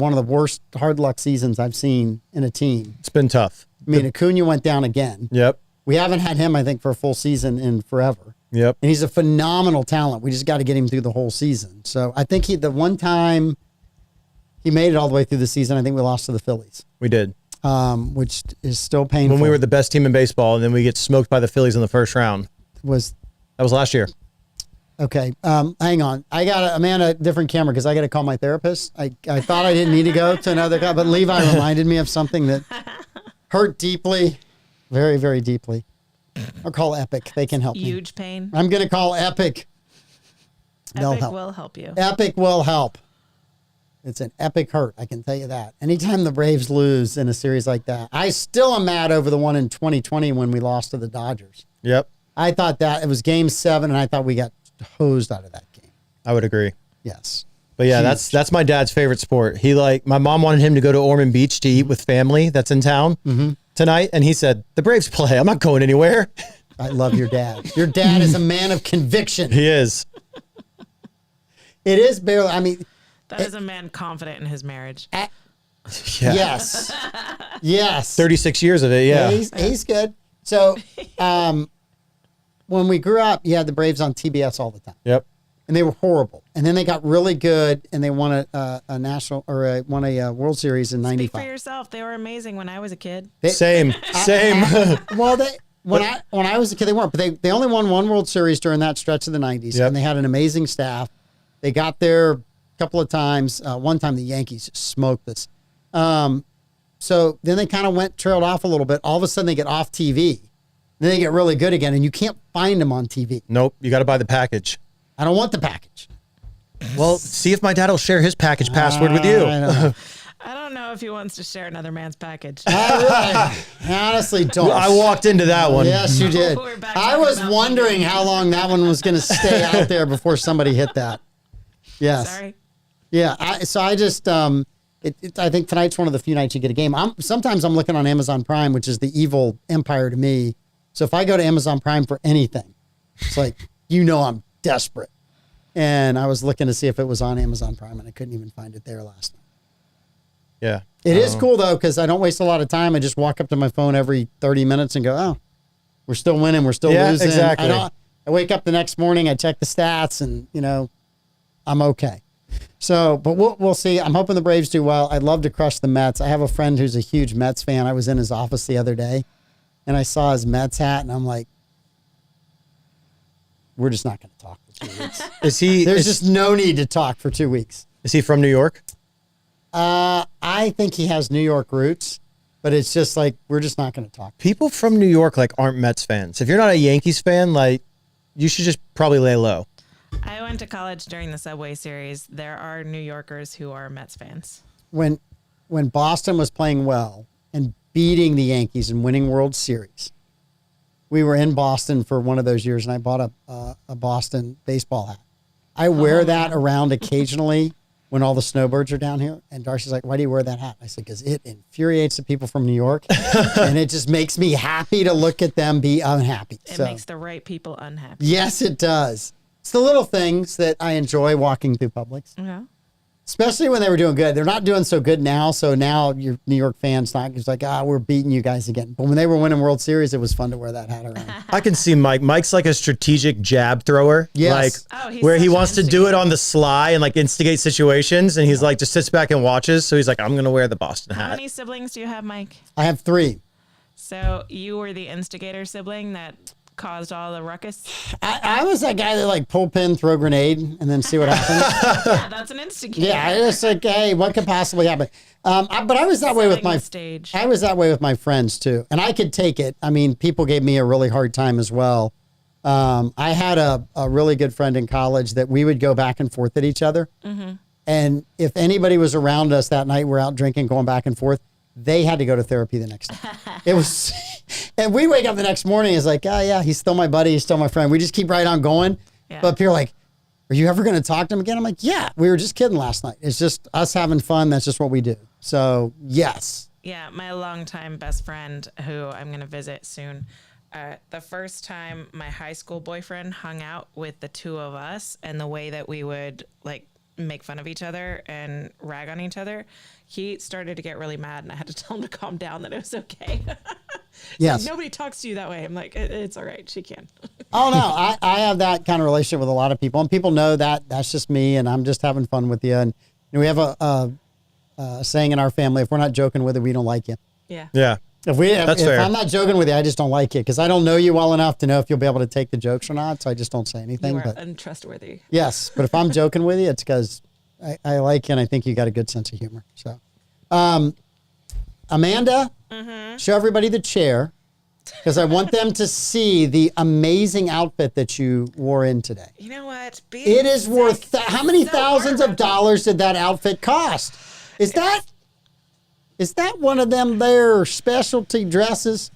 Speaker 1: one of the worst hard luck seasons I've seen in a team.
Speaker 3: It's been tough.
Speaker 1: I mean, Acuna went down again.
Speaker 3: Yep.
Speaker 1: We haven't had him, I think, for a full season in forever.
Speaker 3: Yep.
Speaker 1: And he's a phenomenal talent. We just got to get him through the whole season. So I think the one time he made it all the way through the season, I think we lost to the Phillies.
Speaker 3: We did.
Speaker 1: Which is still painful.
Speaker 3: When we were the best team in baseball, and then we get smoked by the Phillies in the first round. That was last year.
Speaker 1: Okay. Hang on. I'm on a different camera because I got to call my therapist. I thought I didn't need to go to another guy, but Levi reminded me of something that hurt deeply, very, very deeply. I'll call Epic. They can help me.
Speaker 2: Huge pain.
Speaker 1: I'm going to call Epic. They'll
Speaker 2: Epic
Speaker 1: help.
Speaker 2: will help you.
Speaker 1: Epic will help. It's an epic hurt, I can tell you that. Anytime the Braves lose in a series like that, I still am mad over the one in 2020 when we lost to the Dodgers.
Speaker 3: Yep.
Speaker 1: I thought that it was game 7, and I thought we got hosed out of that game.
Speaker 3: I would agree.
Speaker 1: Yes.
Speaker 3: But yeah, that's my dad's favorite sport. My mom wanted him to go to Ormond Beach to eat with family that's in town tonight, and he said, "The Braves play. I'm not going anywhere."
Speaker 1: I love your dad. Your dad is a man of conviction.
Speaker 3: He is.
Speaker 1: It is barely. I mean,
Speaker 2: that is a man confident in his marriage.
Speaker 3: Yeah.
Speaker 1: Yes. Yes.
Speaker 3: 36 years of it. Yeah.
Speaker 1: He's good. So, when we grew up, you had the Braves on TBS all the time.
Speaker 3: Yep.
Speaker 1: And they were horrible. And then they got really good, and they won a national or won a World Series in '95.
Speaker 2: Speak for yourself. They were amazing when I was a kid.
Speaker 3: Same.
Speaker 1: Well, when I was a kid, they weren't. But they only won one World Series during that stretch of the '90s,
Speaker 3: Yep.
Speaker 1: and they had an amazing staff. They got there a couple of times. One time, the Yankees smoked us. So then they kind of trailed off a little bit. All of a sudden, they get off TV. Then they get really good again, and you can't find them on TV.
Speaker 3: Nope. You got to buy the package.
Speaker 1: I don't want the package.
Speaker 3: Well, see if my dad will share his package password with you.
Speaker 2: I don't know if he wants to share another man's package.
Speaker 1: I honestly don't.
Speaker 3: I walked into that one.
Speaker 1: Yes, you did.
Speaker 2: We're back
Speaker 1: I
Speaker 2: talking
Speaker 1: was
Speaker 2: about
Speaker 1: wondering how long that one was going to stay out there before somebody hit that. Yes.
Speaker 2: Sorry.
Speaker 1: Yeah. I think tonight's one of the few nights you get a game. Sometimes I'm looking on Amazon Prime, which is the evil empire to me. So if I go to Amazon Prime for anything, it's like, I'm desperate. And I was looking to see if it was on Amazon Prime, and I couldn't even find it there last night.
Speaker 3: Yeah.
Speaker 1: It is cool, though, because I don't waste a lot of time. I just walk up to my phone every 30 minutes and go, oh, we're still winning. We're still losing.
Speaker 3: Exactly.
Speaker 1: I wake up the next morning, I check the stats, and, I'm okay. So, but we'll see. I'm hoping the Braves do well. I'd love to crush the Mets. I have a friend who's a huge Mets fan. I was in his office the other day, and I saw his Mets hat, and I'm like, we're just not going to talk for 2 weeks. There's just no need to talk for 2 weeks.
Speaker 3: Is he from New York?
Speaker 1: I think he has New York roots, but it's just like, we're just not going to talk.
Speaker 3: People from New York aren't Mets fans. If you're not a Yankees fan, you should just probably lay low.
Speaker 2: I went to college during the Subway Series. There are New Yorkers who are Mets fans.
Speaker 1: When Boston was playing well and beating the Yankees and winning World Series, we were in Boston for one of those years, and I bought a Boston baseball hat. I wear that around occasionally when all the snowbirds are down here. And Darcy's like, why do you wear that hat? I said, because it infuriates the people from New York, and it just makes me happy to look at them be unhappy.
Speaker 2: It makes the right people unhappy.
Speaker 1: Yes, it does. It's the little things that I enjoy walking through Publix.
Speaker 2: Yeah.
Speaker 1: Especially when they were doing good. They're not doing so good now. So now your New York fans not it's like, we're beating you guys again. But when they were winning World Series, it was fun to wear that hat around.
Speaker 3: I can see Mike. Mike's like a strategic jab thrower.
Speaker 1: Yes.
Speaker 3: Like where he wants to do it on the sly and like instigate situations. And he's like, just sits back and watches. So he's like, I'm going to wear the Boston hat.
Speaker 2: How many siblings do you have, Mike?
Speaker 1: I have 3.
Speaker 2: So you were the instigator sibling that caused all the ruckus?
Speaker 1: I was that guy that like pull pin, throw grenade, and then see what happens.
Speaker 2: Yeah, that's an instigator.
Speaker 1: Yeah, I was like, hey, what could possibly happen? But I was that way with
Speaker 2: Setting
Speaker 1: my
Speaker 2: the stage.
Speaker 1: I was that way with my friends too, and I could take it. I mean, people gave me a really hard time as well. I had a really good friend in college that we would go back and forth at each other, and if anybody was around us that night, we're out drinking, going back and forth. They had to go to therapy the next day. It was, and we wake up the next morning. It's like, yeah, he's still my buddy. He's still my friend. We just keep right on going.
Speaker 2: Yeah.
Speaker 1: But people are like, are you ever going to talk to him again? I'm like, yeah, we were just kidding last night. It's just us having fun. That's just what we do. So yes.
Speaker 2: Yeah, my longtime best friend, who I'm going to visit soon. The first time my high school boyfriend hung out with the two of us, and the way that we would like make fun of each other and rag on each other, he started to get really mad, and I had to tell him to calm down, that it was okay.
Speaker 1: Yes.
Speaker 2: Nobody talks to you that way. I'm like, it's all right. She can.
Speaker 1: Oh no, I have that kind of relationship with a lot of people, and people know that that's just me, and I'm just having fun with you. And we have a saying in our family: if we're not joking with it, we don't like you.
Speaker 2: Yeah.
Speaker 3: Yeah.
Speaker 1: If
Speaker 3: fair.
Speaker 1: I'm not joking with you, I just don't like you because I don't know you well enough to know if you'll be able to take the jokes or not. So I just don't say anything.
Speaker 2: You are
Speaker 1: But
Speaker 2: untrustworthy.
Speaker 1: yes, but if I'm joking with you, it's because I like you and I think you got a good sense of humor. So, Amanda, show everybody the chair because I want them to see the amazing outfit that you wore in today.
Speaker 2: You know what?
Speaker 1: It is worth how many thousands of dollars did that outfit cost? Is that one of them their specialty dresses?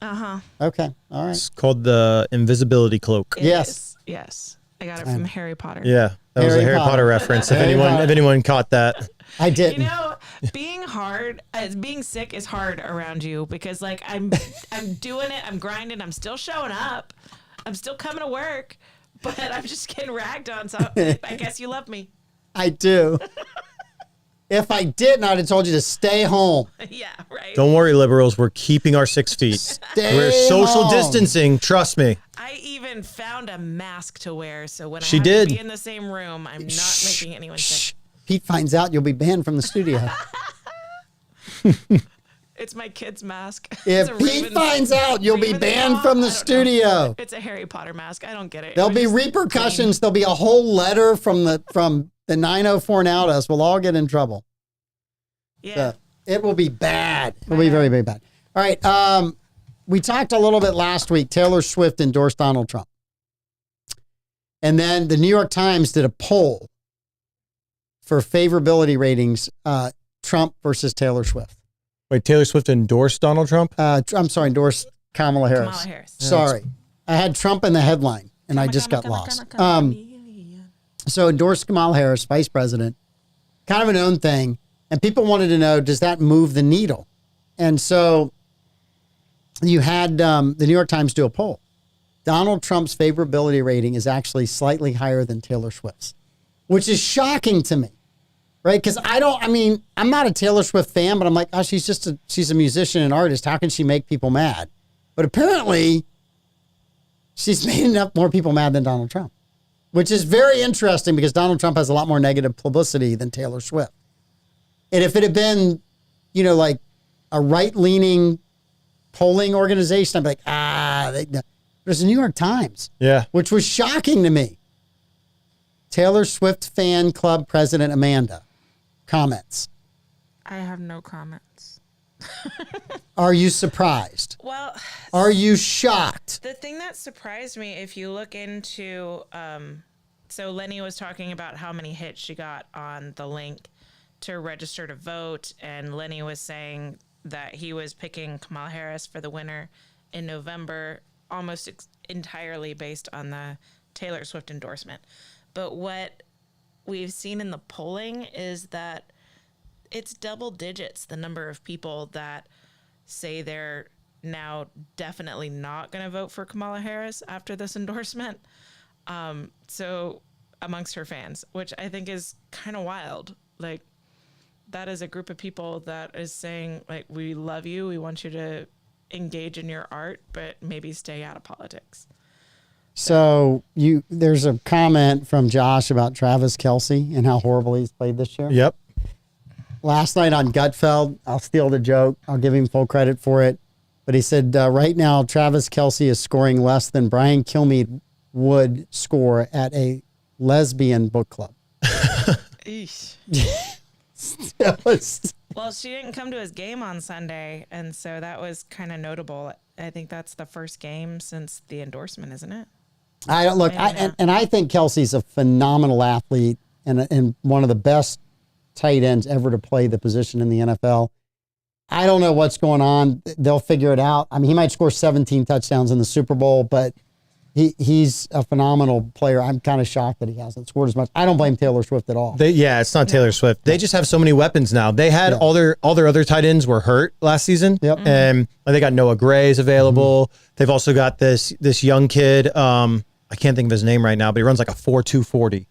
Speaker 2: Uh-huh.
Speaker 1: Okay. All right.
Speaker 3: It's called the invisibility cloak.
Speaker 1: Yes.
Speaker 2: Yes. I got it from Harry Potter.
Speaker 3: Yeah. That was a Harry Potter reference. If anyone caught that.
Speaker 1: I didn't.
Speaker 2: You know, being sick is hard around you because like I'm doing it, I'm grinding, I'm still showing up, I'm still coming to work, but I'm just getting ragged on. So I guess you love me.
Speaker 1: I do. If I didn't, I'd have told you to stay home.
Speaker 2: Yeah, right.
Speaker 3: Don't worry, liberals. We're keeping our 6 feet. We're social
Speaker 1: home.
Speaker 3: distancing. Trust me.
Speaker 2: I even found a mask to wear, so when
Speaker 3: She
Speaker 2: I have
Speaker 3: did.
Speaker 2: to be in the same room, I'm not making anyone sick.
Speaker 1: Pete finds out, you'll be banned from the studio.
Speaker 2: It's my kid's mask.
Speaker 1: If
Speaker 2: It's a
Speaker 1: Pete
Speaker 2: Raven-
Speaker 1: finds out, you'll be banned
Speaker 2: Ravenclaw?
Speaker 1: from the
Speaker 2: I don't know.
Speaker 1: studio.
Speaker 2: It's a Harry Potter mask. I don't get it.
Speaker 1: There'll
Speaker 2: It
Speaker 1: be
Speaker 2: was just
Speaker 1: repercussions. There'll be a whole letter from the 904 now to us. We'll all get in trouble.
Speaker 2: clean. Yeah.
Speaker 1: It will be bad. It will be very, very bad. All right. We talked a little bit last week. Taylor Swift endorsed Donald Trump. And then the New York Times did a poll for favorability ratings, Trump versus Taylor Swift.
Speaker 3: Wait, Taylor Swift endorsed Donald Trump?
Speaker 1: I'm sorry, endorsed Kamala Harris.
Speaker 2: Kamala Harris.
Speaker 1: Sorry. I had Trump in the headline, and I just got lost. So endorsed Kamala Harris, vice president, kind of an own thing. And people wanted to know, does that move the needle? And so you had the New York Times do a poll. Donald Trump's favorability rating is actually slightly higher than Taylor Swift's, which is shocking to me, right? Because I'm not a Taylor Swift fan, but I'm like, oh, she's a musician and artist. How can she make people mad? But apparently she's made enough more people mad than Donald Trump, which is very interesting because Donald Trump has a lot more negative publicity than Taylor Swift. And if it had been, like a right-leaning polling organization, I'd be like, but it's the New York Times.
Speaker 3: Yeah.
Speaker 1: Which was shocking to me. Taylor Swift fan club president Amanda comments.
Speaker 2: I have no comments.
Speaker 1: Are you surprised?
Speaker 2: Well,
Speaker 1: Are you shocked?
Speaker 2: the thing that surprised me, if you look into, so Lenny was talking about how many hits she got on the link to register to vote, and Lenny was saying that he was picking Kamala Harris for the winner in November, almost entirely based on the Taylor Swift endorsement. But what we've seen in the polling is that it's double digits, the number of people that say they're now definitely not going to vote for Kamala Harris after this endorsement. So amongst her fans, which I think is kind of wild. like that is a group of people that is saying like, we love you. We want you to engage in your art, but maybe stay out of politics.
Speaker 1: So there's a comment from Josh about Travis Kelce and how horribly he's played this year.
Speaker 3: Yep.
Speaker 1: Last night on Gutfeld, I'll steal the joke. I'll give him full credit for it. But he said, right now, Travis Kelce is scoring less than Brian Kilmeade would score at a lesbian book club.
Speaker 2: Eesh.
Speaker 1: Was,
Speaker 2: Well, she didn't come to his game on Sunday, and so that was kind of notable. I think that's the first game since the endorsement, isn't it?
Speaker 1: I don't look, and I think Kelsey's a phenomenal athlete and one of the best tight ends ever to play the position in the NFL. I don't know what's going on. They'll figure it out. I mean, he might score 17 touchdowns in the Super Bowl, but he's a phenomenal player. I'm kind of shocked that he hasn't scored as much. I don't blame Taylor Swift at all.
Speaker 3: It's not Taylor Swift. They just have so many weapons now. They had all their other tight ends were hurt last season.
Speaker 1: Yep.
Speaker 3: And they got Noah Gray's available. They've also got this young kid. I can't think of his name right now, but he runs like a 4.2 40.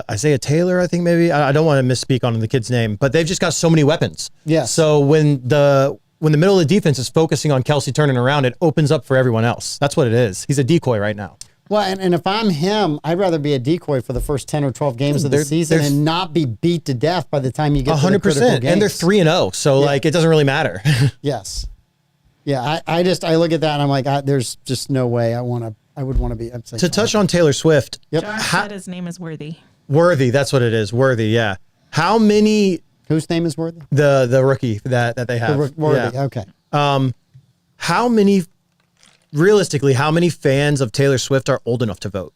Speaker 3: Isaiah Taylor, I think maybe. I don't want to misspeak on the kid's name, but they've just got so many weapons.
Speaker 1: Yeah.
Speaker 3: So when the middle of the defense is focusing on Kelsey turning around, it opens up for everyone else. That's what it is. He's a decoy right now.
Speaker 1: Well, and if I'm him, I'd rather be a decoy for the first 10 or 12 games of the season and not be beat to death by the time you get to the critical games.
Speaker 3: And they're 3-0, so like it doesn't really matter.
Speaker 1: Yes. Yeah, I look at that and I'm like, there's just no way I would want to be.
Speaker 3: To touch on Taylor Swift.
Speaker 1: Yep.
Speaker 2: Josh said his name is Worthy.
Speaker 3: Worthy, that's what it is. Worthy, yeah. How many?
Speaker 1: Whose name is Worthy?
Speaker 3: The rookie that they have.
Speaker 1: Worthy,
Speaker 3: yeah.
Speaker 1: okay.
Speaker 3: How many fans of Taylor Swift are old enough to vote?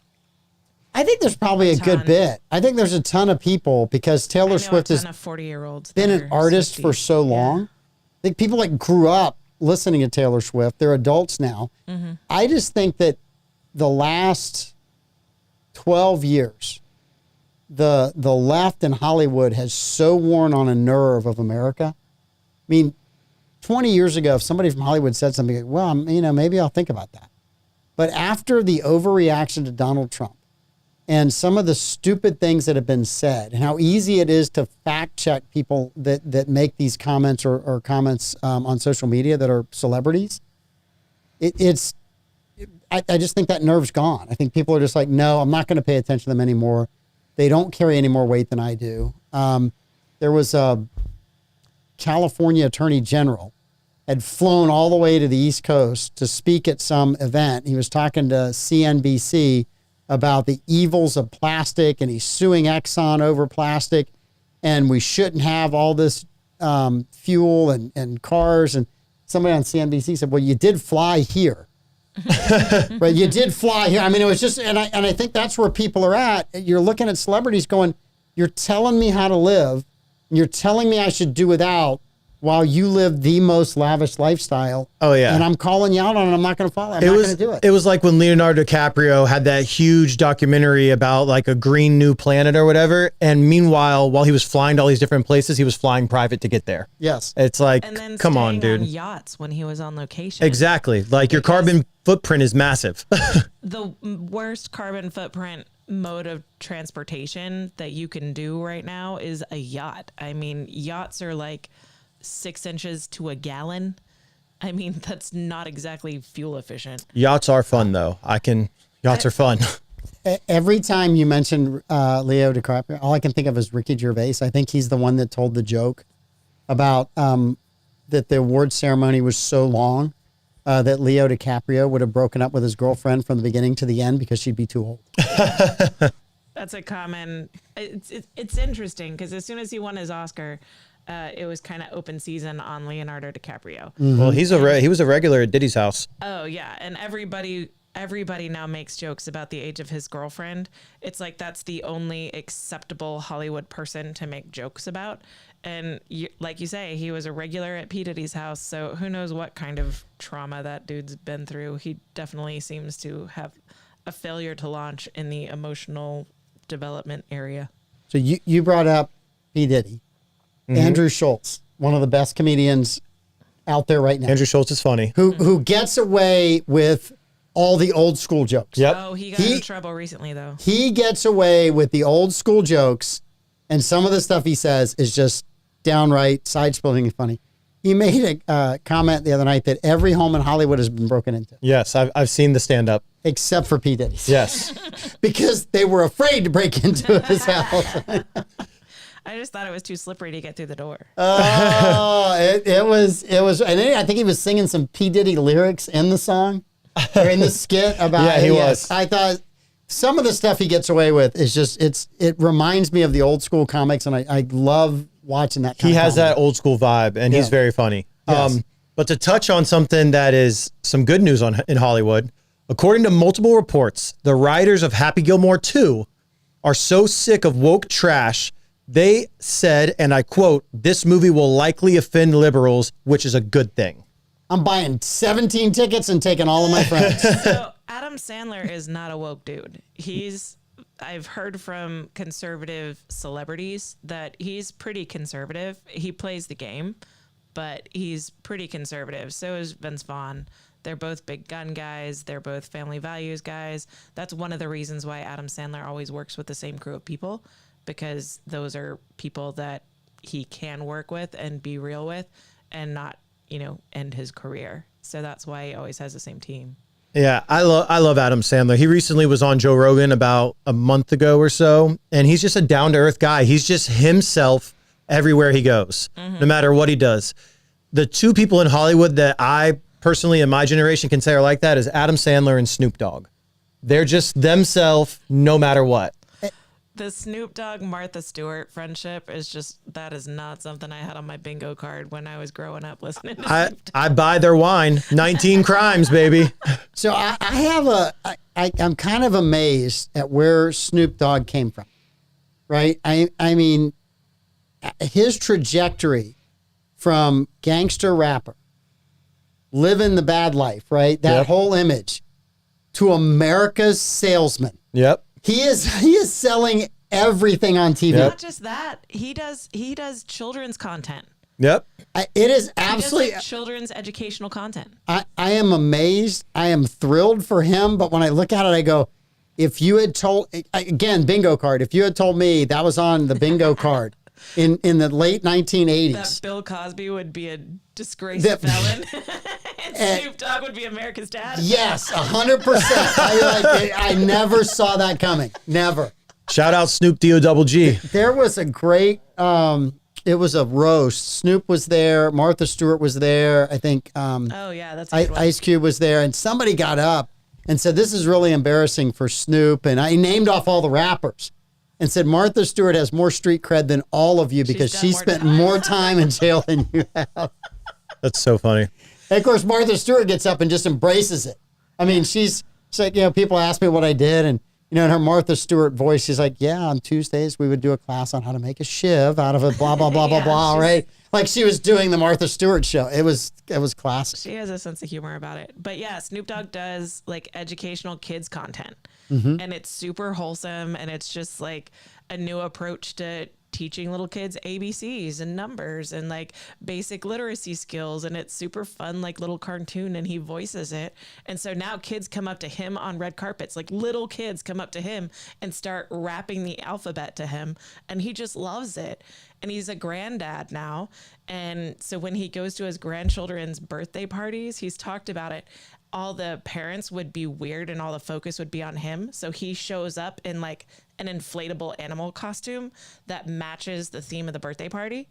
Speaker 1: I think there's probably a good bit. I think there's a ton of people because Taylor Swift has
Speaker 2: 40-year-olds
Speaker 1: been an artist for so long. I think people like grew up listening to Taylor Swift. They're adults now. Mm-hmm. I just think that the last 12 years, the left in Hollywood has so worn on a nerve of America. I mean, 20 years ago, if somebody from Hollywood said something, like, well, maybe I'll think about that. But after the overreaction to Donald Trump and some of the stupid things that have been said and how easy it is to fact check people that make these comments or comments on social media that are celebrities, I just think that nerve's gone. I think people are just like, no, I'm not going to pay attention to them anymore. They don't carry any more weight than I do. There was a California Attorney General had flown all the way to the East Coast to speak at some event. He was talking to CNBC about the evils of plastic, and he's suing Exxon over plastic, and we shouldn't have all this fuel and cars. And somebody on CNBC said, well, you did fly here. Right, you did fly here. I mean, it was just, and I think that's where people are at. You're looking at celebrities going, you're telling me how to live, and you're telling me I should do without, while you live the most lavish lifestyle.
Speaker 3: Oh, yeah.
Speaker 1: And I'm calling you out on it. I'm not going to follow. I'm not going to do it.
Speaker 3: It was like when Leonardo DiCaprio had that huge documentary about like a green new planet or whatever. And meanwhile, while he was flying to all these different places, he was flying private to get there.
Speaker 1: Yes.
Speaker 3: It's like,
Speaker 2: and then
Speaker 3: come on, dude.
Speaker 2: On yachts when he was on location.
Speaker 3: Exactly. Like your carbon footprint is massive.
Speaker 2: The worst carbon footprint mode of transportation that you can do right now is a yacht. I mean, yachts are like 6 inches to a gallon. I mean, that's not exactly fuel efficient.
Speaker 3: Yachts are fun, though. Yachts are fun.
Speaker 1: Every time you mention Leo DiCaprio, all I can think of is Ricky Gervais. I think he's the one that told the joke about that the award ceremony was so long that Leo DiCaprio would have broken up with his girlfriend from the beginning to the end because she'd be too old.
Speaker 2: That's a common. It's interesting because as soon as he won his Oscar, it was kind of open season on Leonardo DiCaprio.
Speaker 3: Mm-hmm. Well, he was a regular at Diddy's house.
Speaker 2: Oh yeah, and everybody now makes jokes about the age of his girlfriend. It's like that's the only acceptable Hollywood person to make jokes about. And like you say, he was a regular at P. Diddy's house, so who knows what kind of trauma that dude's been through. He definitely seems to have a failure to launch in the emotional development area.
Speaker 1: So you brought up P. Diddy. Mm-hmm. Andrew Schultz, one of the best comedians out there right now.
Speaker 3: Andrew Schultz is funny.
Speaker 1: Who gets away with all the old school jokes.
Speaker 3: Yep.
Speaker 2: Oh, he got in trouble recently, though.
Speaker 1: He gets away with the old school jokes And some of the stuff he says is just downright side-splitting funny. He made a comment the other night that every home in Hollywood has been broken into.
Speaker 3: Yes, I've seen the stand-up.
Speaker 1: Except for P. Diddy's.
Speaker 3: Yes.
Speaker 1: Because they were afraid to break into his house.
Speaker 2: I just thought it was too slippery to get through the door.
Speaker 1: Oh, it was, and then I think he was singing some P. Diddy lyrics in the song, or in the skit about
Speaker 3: Yeah, he
Speaker 1: yes.
Speaker 3: was.
Speaker 1: I thought some of the stuff he gets away with is just, it reminds me of the old school comics, and I love watching that kind
Speaker 3: He
Speaker 1: of
Speaker 3: has
Speaker 1: comedy.
Speaker 3: that old school vibe, and he's
Speaker 1: Yeah.
Speaker 3: very funny.
Speaker 1: Yes.
Speaker 3: But to touch on something that is some good news in Hollywood, according to multiple reports, the writers of Happy Gilmore 2 are so sick of woke trash, they said, and I quote, "This movie will likely offend liberals, which is a good thing."
Speaker 1: I'm buying 17 tickets and taking all of my friends.
Speaker 2: So Adam Sandler is not a woke dude. I've heard from conservative celebrities that he's pretty conservative. He plays the game, but he's pretty conservative. So is Vince Vaughn. They're both big gun guys. They're both family values guys. That's one of the reasons why Adam Sandler always works with the same crew of people, because those are people that he can work with and be real with and not, end his career. So that's why he always has the same team.
Speaker 3: Yeah, I love Adam Sandler. He recently was on Joe Rogan about a month ago or so, and he's just a down-to-earth guy. He's just himself everywhere he goes, no matter what he does. The two people in Hollywood that I personally in my generation can say are like that is Adam Sandler and Snoop Dogg. They're just themselves no matter what.
Speaker 2: The Snoop Dogg Martha Stewart friendship that is not something I had on my bingo card when I was growing up listening to Snoop Dogg.
Speaker 3: I buy their wine. 19 crimes, baby.
Speaker 1: So I'm kind of amazed at where Snoop Dogg came from, right? I mean, his trajectory from gangster rapper, living the bad life, right? That
Speaker 3: Yep.
Speaker 1: whole image, to America's salesman.
Speaker 3: Yep.
Speaker 1: He is selling everything on TV.
Speaker 3: Yep.
Speaker 2: Not just that, he does children's content.
Speaker 3: Yep.
Speaker 1: It is
Speaker 2: He does
Speaker 1: absolutely.
Speaker 2: like children's educational content.
Speaker 1: I am amazed. I am thrilled for him. But when I look at it, I go, if you had told, again, bingo card, if you had told me that was on the bingo card in the late 1980s.
Speaker 2: That Bill Cosby would be a disgraced
Speaker 1: That-
Speaker 2: felon. And Snoop Dogg would be America's dad.
Speaker 1: Yes, 100%. I never saw that coming. Never.
Speaker 3: Shout out Snoop D-O-double-G.
Speaker 1: There was a great, it was a roast. Snoop was there. Martha Stewart was there. I think
Speaker 2: Oh, yeah, that's a good one.
Speaker 1: Ice Cube was there. And somebody got up and said, this is really embarrassing for Snoop. And I named off all the rappers and said, Martha Stewart has more street cred than all of you because
Speaker 2: done
Speaker 1: she
Speaker 2: more
Speaker 1: spent
Speaker 2: time.
Speaker 1: more time in jail than you have.
Speaker 3: That's so funny.
Speaker 1: And of course, Martha Stewart gets up and just embraces it. I mean, she's like, people ask me what I did. And, in her Martha Stewart voice, she's like, yeah, on Tuesdays, we would do a class on how to make a shiv out of a blah, blah, blah, blah,
Speaker 2: Yeah,
Speaker 1: blah,
Speaker 2: she's-
Speaker 1: right? Like she was doing the Martha Stewart show. It was classic.
Speaker 2: She has a sense of humor about it. But yeah, Snoop Dogg does like educational kids content.
Speaker 1: Mm-hmm.
Speaker 2: And it's super wholesome, and it's just like a new approach to teaching little kids ABCs and numbers and like basic literacy skills, and it's super fun, like little cartoon, and he voices it. And so now kids come up to him on red carpets, like little kids come up to him and start rapping the alphabet to him, and he just loves it. And he's a granddad now, and so when he goes to his grandchildren's birthday parties, he's talked about it, all the parents would be weird and all the focus would be on him. So he shows up in like an inflatable animal costume that matches the theme of the birthday party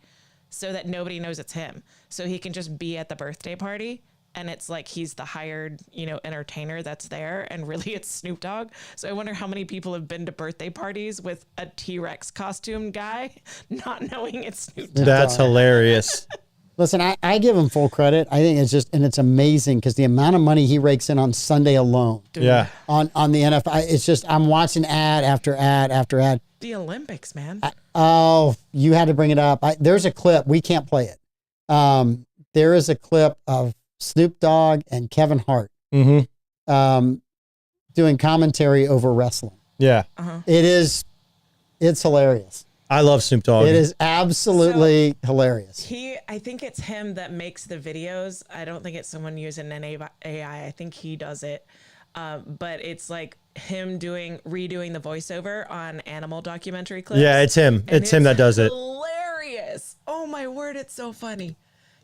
Speaker 2: so that nobody knows it's him. So he can just be at the birthday party and it's like he's the hired, entertainer that's there, and really it's Snoop Dogg. So I wonder how many people have been to birthday parties with a T-Rex costume guy not knowing it's Snoop Dogg.
Speaker 3: That's hilarious.
Speaker 1: Listen, I give him full credit. I think it's amazing because the amount of money he rakes in on Sunday alone
Speaker 3: Yeah.
Speaker 1: on the NFL. It's just, I'm watching ad after ad after ad.
Speaker 2: The Olympics, man.
Speaker 1: Oh, you had to bring it up. There's a clip. We can't play it. There is a clip of Snoop Dogg and Kevin Hart
Speaker 3: Mm-hmm.
Speaker 1: doing commentary over wrestling.
Speaker 3: Yeah.
Speaker 1: It's hilarious.
Speaker 3: I love Snoop Dogg.
Speaker 1: It is absolutely hilarious.
Speaker 2: I think it's him that makes the videos. I don't think it's someone using an AI. I think he does it. but it's like him redoing the voiceover on animal documentary clips.
Speaker 3: Yeah, it's him.
Speaker 2: And
Speaker 3: It's him that does it.
Speaker 2: Hilarious. Oh my word, it's so funny.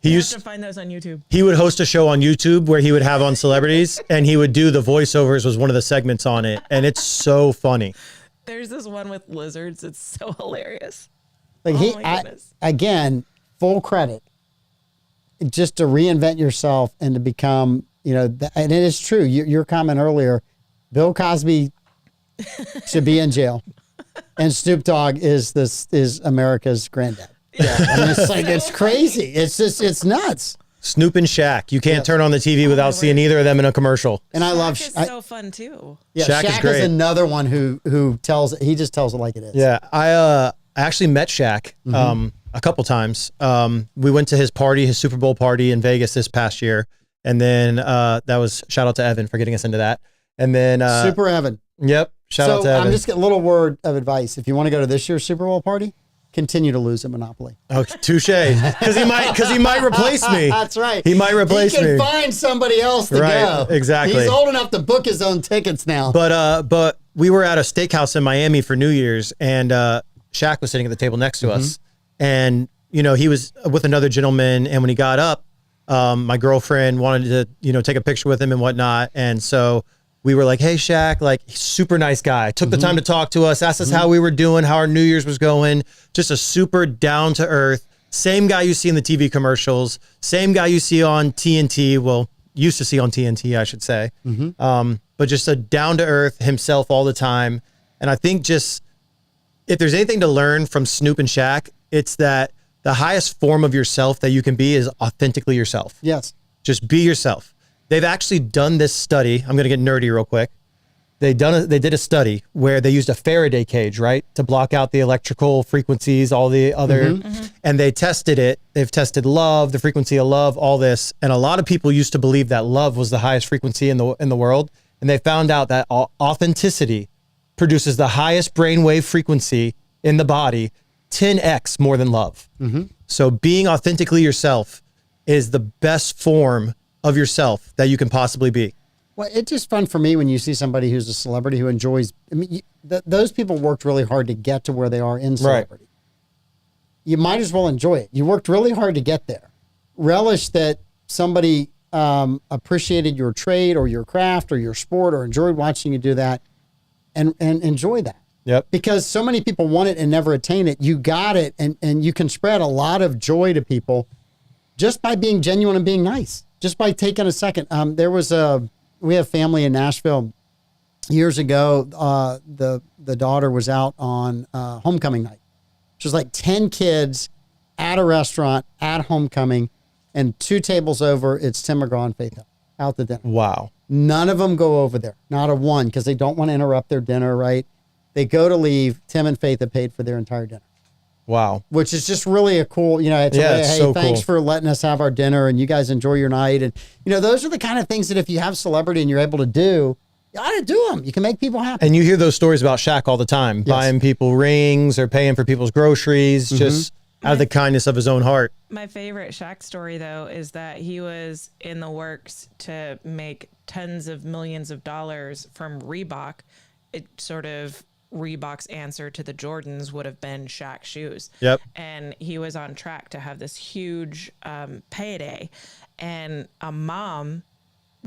Speaker 3: He
Speaker 2: You
Speaker 3: used
Speaker 2: have to find those on YouTube.
Speaker 3: He would host a show on YouTube where he would have on celebrities, and he would do the voiceovers was one of the segments on it, and it's so funny.
Speaker 2: There's this one with lizards. It's so hilarious.
Speaker 1: Like
Speaker 2: Oh my goodness.
Speaker 1: again, full credit, just to reinvent yourself and to become, and it is true. Your comment earlier, Bill Cosby should be in jail, and Snoop Dogg is America's granddad. Yeah, I mean, it's like it's crazy. It's nuts.
Speaker 3: Snoop and Shaq. You can't turn on the TV without seeing either of them in a commercial.
Speaker 1: And I love
Speaker 2: Shaq is so fun too.
Speaker 1: Yeah,
Speaker 3: Shaq is
Speaker 1: Shaq
Speaker 3: great.
Speaker 1: is another one who just tells it like it is.
Speaker 3: Yeah, I actually met Shaq a couple times. We went to his party, his Super Bowl party in Vegas this past year, and then that was shout out to Evan for getting us into that. And then
Speaker 1: Super Evan.
Speaker 3: Yep, shout out to Evan.
Speaker 1: I'm just getting a little word of advice. If you want to go to this year's Super Bowl party, continue to lose at Monopoly.
Speaker 3: Oh, touche. Because he might replace me.
Speaker 1: That's right.
Speaker 3: He might replace
Speaker 1: He can
Speaker 3: me.
Speaker 1: find somebody else to
Speaker 3: Right,
Speaker 1: go.
Speaker 3: exactly.
Speaker 1: He's old enough to book his own tickets now.
Speaker 3: But we were at a steakhouse in Miami for New Year's, and Shaq was sitting at the table next to us, and he was with another gentleman, and when he got up, my girlfriend wanted to take a picture with him and whatnot, and so we were like, hey, Shaq, like, super nice guy. Took the time to talk to us, asked us how we were doing, how our New Year's was going. Just a super down to earth, same guy you see in the TV commercials, same guy you see on TNT. Well, used to see on TNT, I should say. But just a down to earth himself all the time. And I think just if there's anything to learn from Snoop and Shaq, it's that the highest form of yourself that you can be is authentically yourself.
Speaker 1: Yes.
Speaker 3: Just be yourself. They've actually done this study. I'm going to get nerdy real quick. They did a study where they used a Faraday cage, right, to block out the electrical frequencies, all the other, and they tested it. They've tested love, the frequency of love, all this, and a lot of people used to believe that love was the highest frequency in the world, and they found out that authenticity produces the highest brainwave frequency in the body, 10x more than love. So being authentically yourself is the best form of yourself that you can possibly be.
Speaker 1: Well, it's just fun for me when you see somebody who's a celebrity who enjoys. I mean, those people worked really hard to get to where they are in celebrity. You might as well enjoy it. You worked really hard to get there. Relish that somebody appreciated your trade or your craft or your sport or enjoyed watching you do that, and enjoy that.
Speaker 3: Yep.
Speaker 1: Because so many people want it and never attain it. You got it, and you can spread a lot of joy to people just by being genuine and being nice. Just by taking a second. We have family in Nashville. Years ago, the daughter was out on homecoming night. She was like 10 kids at a restaurant at homecoming, and 2 tables over, it's Tim McGraw and Faith Hill out to dinner.
Speaker 3: Wow.
Speaker 1: None of them go over there. Not a one, because they don't want to interrupt their dinner, right? They go to leave. Tim and Faith have paid for their entire dinner.
Speaker 3: Wow.
Speaker 1: Which is just really a cool, it's a way,
Speaker 3: it's
Speaker 1: hey,
Speaker 3: so
Speaker 1: thanks
Speaker 3: cool.
Speaker 1: for letting us have our dinner and you guys enjoy your night. And, those are the kind of things that if you have celebrity and you're able to do, you ought to do them. You can make people happy.
Speaker 3: And you hear those stories about Shaq all the time, buying people rings or paying for people's groceries, just out of the kindness of his own heart.
Speaker 2: My favorite Shaq story, though, is that he was in the works to make tens of millions of dollars from Reebok. It sort of Reebok's answer to the Jordans would have been Shaq shoes.
Speaker 3: Yep.
Speaker 2: And he was on track to have this huge payday. And a mom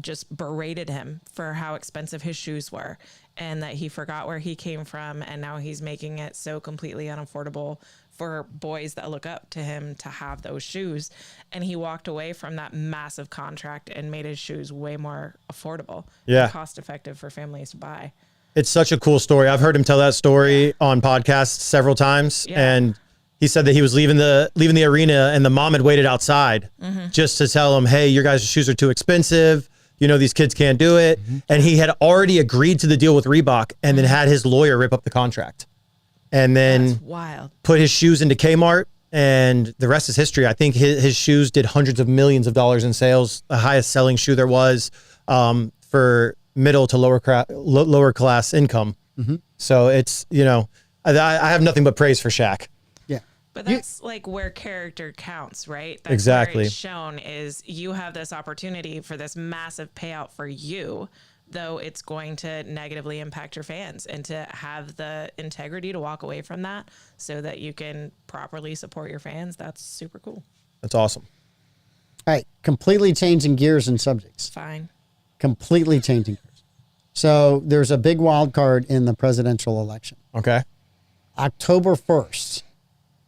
Speaker 2: just berated him for how expensive his shoes were and that he forgot where he came from. And now he's making it so completely unaffordable for boys that look up to him to have those shoes. And he walked away from that massive contract and made his shoes way more affordable.
Speaker 3: Yeah.
Speaker 2: And cost effective for families to buy.
Speaker 3: It's such a cool story. I've heard him tell that story on podcasts several times.
Speaker 2: Yeah.
Speaker 3: And he said that he was leaving the arena and the mom had waited outside just to tell him, hey, your guys' shoes are too expensive. These kids can't do it. And he had already agreed to the deal with Reebok and then had his lawyer rip up the contract. And then
Speaker 2: That's wild.
Speaker 3: put his shoes into Kmart, and the rest is history. I think his shoes did hundreds of millions of dollars in sales, the highest selling shoe there was for middle to lower class income. So it's, I have nothing but praise for Shaq.
Speaker 1: Yeah.
Speaker 2: But that's like where character counts, right? That's
Speaker 3: Exactly.
Speaker 2: where it's shown is you have this opportunity for this massive payout for you, though it's going to negatively impact your fans, and to have the integrity to walk away from that so that you can properly support your fans, that's super cool.
Speaker 3: That's awesome.
Speaker 1: All right, completely changing gears and subjects.
Speaker 2: Fine.
Speaker 1: Completely changing gears. So there's a big wild card in the presidential election.
Speaker 3: Okay.
Speaker 1: October 1st,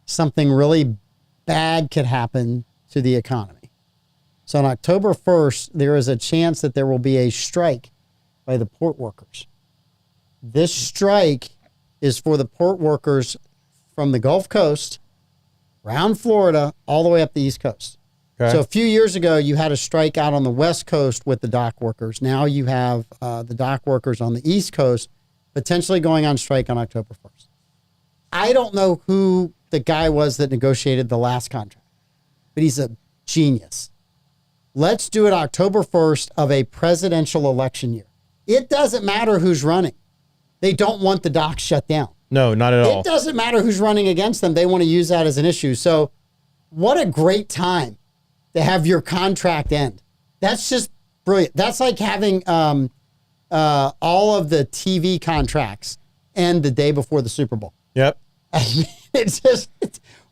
Speaker 1: something really bad could happen to the economy. So on October 1st, there is a chance that there will be a strike by the port workers. This strike is for the port workers from the Gulf Coast, around Florida, all the way up the East Coast.
Speaker 3: Okay.
Speaker 1: So a few years ago, you had a strike out on the West Coast with the dock workers. Now you have the dock workers on the East Coast potentially going on strike on October 1st. I don't know who the guy was that negotiated the last contract, but he's a genius. Let's do it October 1st of a presidential election year. It doesn't matter who's running. They don't want the docks shut down.
Speaker 3: No, not at all.
Speaker 1: It doesn't matter who's running against them. They want to use that as an issue. So what a great time to have your contract end. That's just brilliant. That's like having all of the TV contracts end the day before the Super Bowl.
Speaker 3: Yep.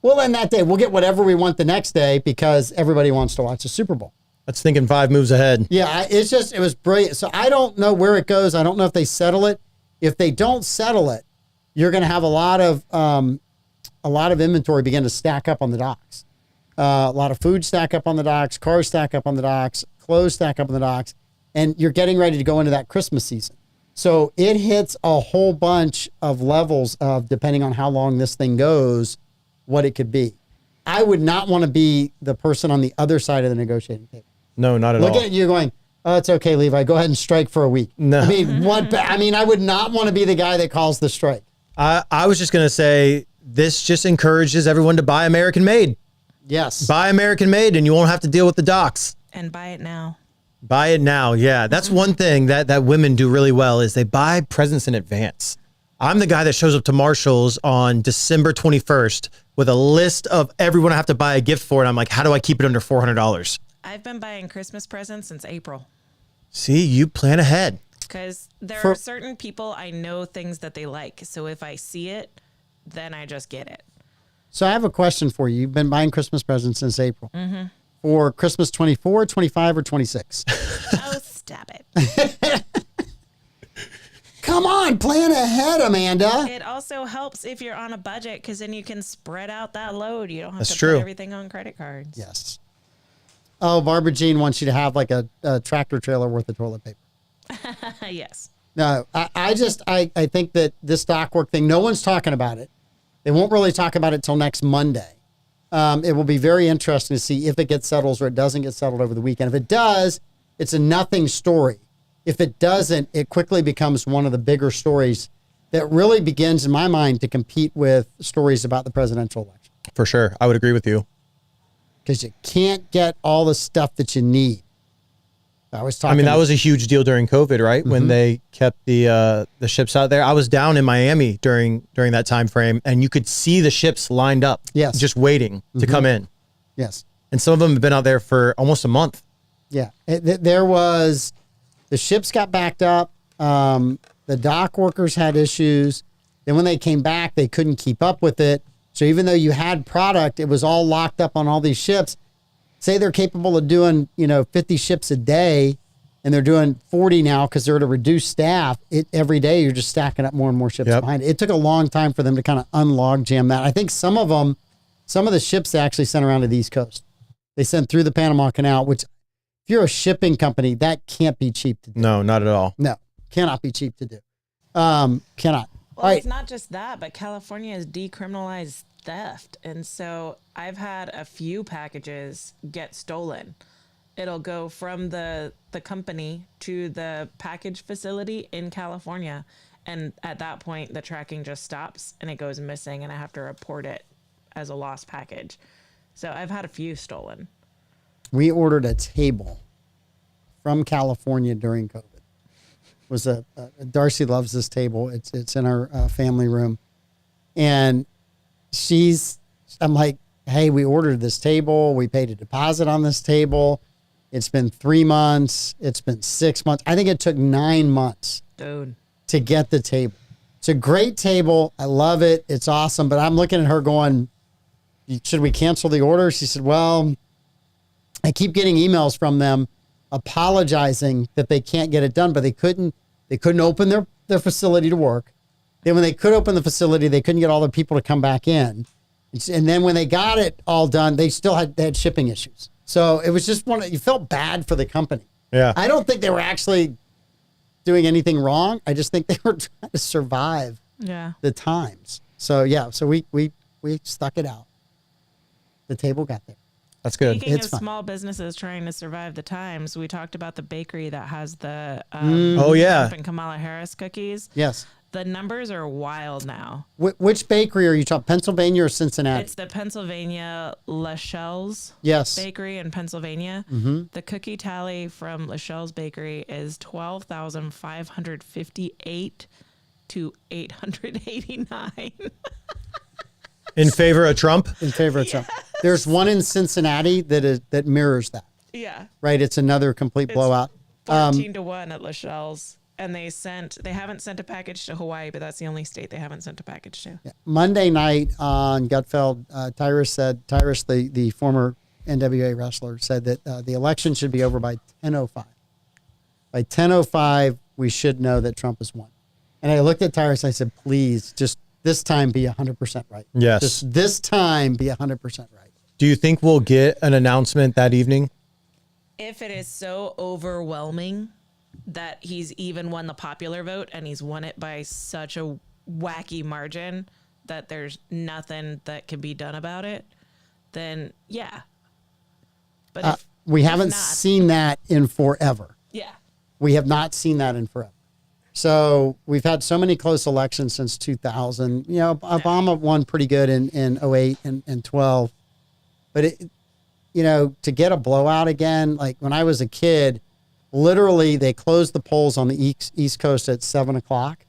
Speaker 1: We'll end that day. We'll get whatever we want the next day because everybody wants to watch the Super Bowl.
Speaker 3: That's thinking 5 moves ahead.
Speaker 1: Yeah, it was brilliant. So I don't know where it goes. I don't know if they settle it. If they don't settle it, you're going to have a lot of inventory begin to stack up on the docks. A lot of food stack up on the docks, cars stack up on the docks, clothes stack up on the docks, and you're getting ready to go into that Christmas season. So it hits a whole bunch of levels of, depending on how long this thing goes, what it could be. I would not want to be the person on the other side of the negotiating table.
Speaker 3: No, not at all.
Speaker 1: Look at you going, oh, it's okay, Levi. Go ahead and strike for a week.
Speaker 3: No.
Speaker 1: I mean, I would not want to be the guy that calls the strike.
Speaker 3: I was just going to say, this just encourages everyone to buy American made.
Speaker 1: Yes.
Speaker 3: Buy American made and you won't have to deal with the docks.
Speaker 2: And buy it now.
Speaker 3: Buy it now. Yeah. That's one thing that women do really well is they buy presents in advance. I'm the guy that shows up to Marshall's on December 21st with a list of everyone I have to buy a gift for. And I'm like, how do I keep it under $400?
Speaker 2: I've been buying Christmas presents since April.
Speaker 3: See, you plan ahead.
Speaker 2: Because there are certain people I know things that they like. So if I see it, then I just get it.
Speaker 1: So I have a question for you. You've been buying Christmas presents since April. Mm-hmm. For Christmas 24, 25, or 26?
Speaker 2: Oh, stop it.
Speaker 1: Come on, plan ahead, Amanda.
Speaker 2: It also helps if you're on a budget because then you can spread out that load. You don't have to
Speaker 3: true.
Speaker 2: put everything on credit cards.
Speaker 1: Yes. Oh, Barbara Jean wants you to have like a tractor trailer worth of toilet paper.
Speaker 2: Yes.
Speaker 1: No, I think that this dock work thing, no one's talking about it. They won't really talk about it till next Monday. It will be very interesting to see if it gets settled or it doesn't get settled over the weekend. If it does, it's a nothing story. If it doesn't, it quickly becomes one of the bigger stories that really begins, in my mind, to compete with stories about the presidential election.
Speaker 3: For sure. I would agree with you.
Speaker 1: Because you can't get all the stuff that you need. I mean,
Speaker 3: that was a huge deal during COVID, right? Mm-hmm. When they kept the ships out there. I was down in Miami during that time frame, and you could see the ships lined up,
Speaker 1: yes,
Speaker 3: just waiting to come in.
Speaker 1: Yes,
Speaker 3: and some of them have been out there for almost a month.
Speaker 1: Yeah, the ships got backed up. The dock workers had issues. Then when they came back, they couldn't keep up with it. So even though you had product, it was all locked up on all these ships. Say they're capable of doing, 50 ships a day, and they're doing 40 now because they're at a reduced staff. Every day you're just stacking up more and more ships behind it. It took a long time for them to kind of unlog jam that. I think some of the ships they actually sent around to the East Coast. They sent through the Panama Canal, which if you're a shipping company, that can't be cheap to do.
Speaker 3: No, not at all.
Speaker 1: No, cannot be cheap to do. Cannot.
Speaker 2: Well, it's not just that, but California has decriminalized theft. And so I've had a few packages get stolen. It'll go from the company to the package facility in California. And at that point, the tracking just stops and it goes missing and I have to report it as a lost package. So I've had a few stolen.
Speaker 1: We ordered a table from California during COVID. Darcy loves this table. It's in our family room. And I'm like, hey, we ordered this table. We paid a deposit on this table. It's been 3 months. It's been 6 months. I think it took 9 months
Speaker 2: Dude.
Speaker 1: to get the table. It's a great table. I love it. It's awesome. But I'm looking at her going, should we cancel the order? She said, well, I keep getting emails from them apologizing that they can't get it done, but they couldn't open their facility to work. Then when they could open the facility, they couldn't get all the people to come back in. And then when they got it all done, they still had shipping issues. So it was just you felt bad for the company.
Speaker 3: Yeah.
Speaker 1: I don't think they were actually doing anything wrong. I just think they were trying to survive the times. So yeah, so we stuck it out. The table got there.
Speaker 3: That's good.
Speaker 2: Speaking
Speaker 1: It's
Speaker 2: of
Speaker 1: fun.
Speaker 2: small businesses trying to survive the times, we talked about the bakery that has the
Speaker 3: Oh, yeah.
Speaker 2: Trump and Kamala Harris cookies.
Speaker 1: Yes.
Speaker 2: The numbers are wild now.
Speaker 1: Which bakery are you talking? Pennsylvania or Cincinnati?
Speaker 2: It's the Pennsylvania Lachelle's
Speaker 1: Yes.
Speaker 2: Bakery in Pennsylvania. The cookie tally from Lachelle's Bakery is 12,558 to 889.
Speaker 3: In favor of Trump?
Speaker 1: In favor of Trump. There's one in Cincinnati that mirrors that.
Speaker 2: Yeah.
Speaker 1: Right? It's another complete blowout.
Speaker 2: 14 to 1 at Lachelle's. And they haven't sent a package to Hawaii, but that's the only state they haven't sent a package to.
Speaker 1: Yeah. Monday night on Gutfeld, Tyrus, the former NWA wrestler, said that the election should be over by 10:05. By 10:05, we should know that Trump has won. And I looked at Tyrus and I said, please, just this time be 100% right.
Speaker 3: Yes.
Speaker 1: Just this time be 100% right.
Speaker 3: Do you think we'll get an announcement that evening?
Speaker 2: If it is so overwhelming that he's even won the popular vote and he's won it by such a wacky margin that there's nothing that can be done about it, then yeah. But
Speaker 1: We
Speaker 2: if
Speaker 1: haven't
Speaker 2: not,
Speaker 1: seen that in forever.
Speaker 2: Yeah.
Speaker 1: We have not seen that in forever. So we've had so many close elections since 2000. You know, Obama won pretty good in 08 and 12. But, to get a blowout again, like when I was a kid, literally they closed the polls on the East Coast at 7 o'clock.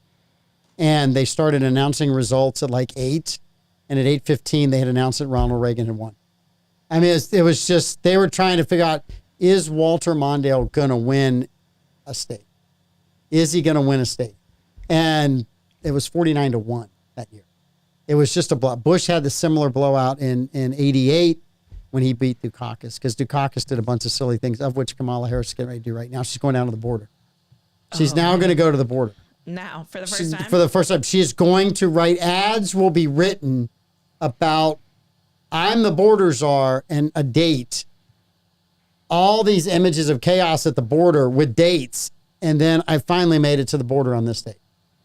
Speaker 1: And they started announcing results at like 8. And at 8:15, they had announced that Ronald Reagan had won. I mean, it was just, they were trying to figure out, is Walter Mondale going to win a state? Is he going to win a state? And it was 49 to 1 that year. It was just a blowout. Bush had the similar blowout in 88 when he beat Dukakis, because Dukakis did a bunch of silly things, of which Kamala Harris is getting ready to do right now. She's going down to the border. She's now going to go to the border.
Speaker 2: Now, for the first time?
Speaker 1: For the first time. She is going to write, ads will be written about, I'm the border czar, and a date. All these images of chaos at the border with dates. And then I finally made it to the border on this date.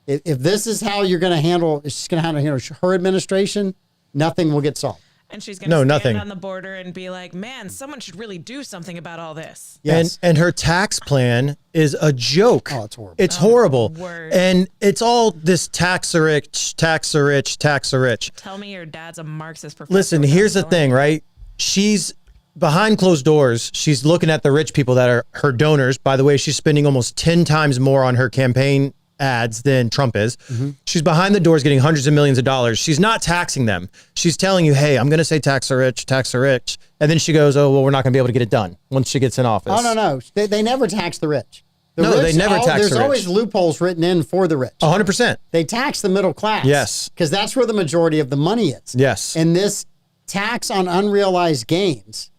Speaker 1: If this is how you're going to handle, she's going to handle her administration, nothing will get solved.
Speaker 2: And she's going to stand
Speaker 3: nothing.
Speaker 2: on the border and be like, man, someone should really do something about all this.
Speaker 1: Yes.
Speaker 3: And her tax plan is a joke.
Speaker 1: Oh, it's horrible.
Speaker 3: It's horrible.
Speaker 2: word.
Speaker 3: And it's all this tax the rich, tax the rich, tax the rich.
Speaker 2: Tell me your dad's a Marxist professor.
Speaker 3: Listen,
Speaker 2: without
Speaker 3: here's the
Speaker 2: knowing.
Speaker 3: thing, right? She's behind closed doors. She's looking at the rich people that are her donors. By the way, she's spending almost 10 times more on her campaign ads than Trump is. She's behind the doors getting hundreds of millions of dollars. She's not taxing them. She's telling you, hey, I'm going to say tax the rich, tax the rich. And then she goes, oh, well, we're not going to be able to get it done once she gets in office.
Speaker 1: Oh, no. They never tax the rich.
Speaker 3: No, they never tax the
Speaker 1: There's
Speaker 3: rich.
Speaker 1: always loopholes written in for the rich.
Speaker 3: 100%.
Speaker 1: They tax the middle class.
Speaker 3: Yes.
Speaker 1: Because that's where the majority of the money is.
Speaker 3: Yes.
Speaker 1: And this tax on unrealized gains,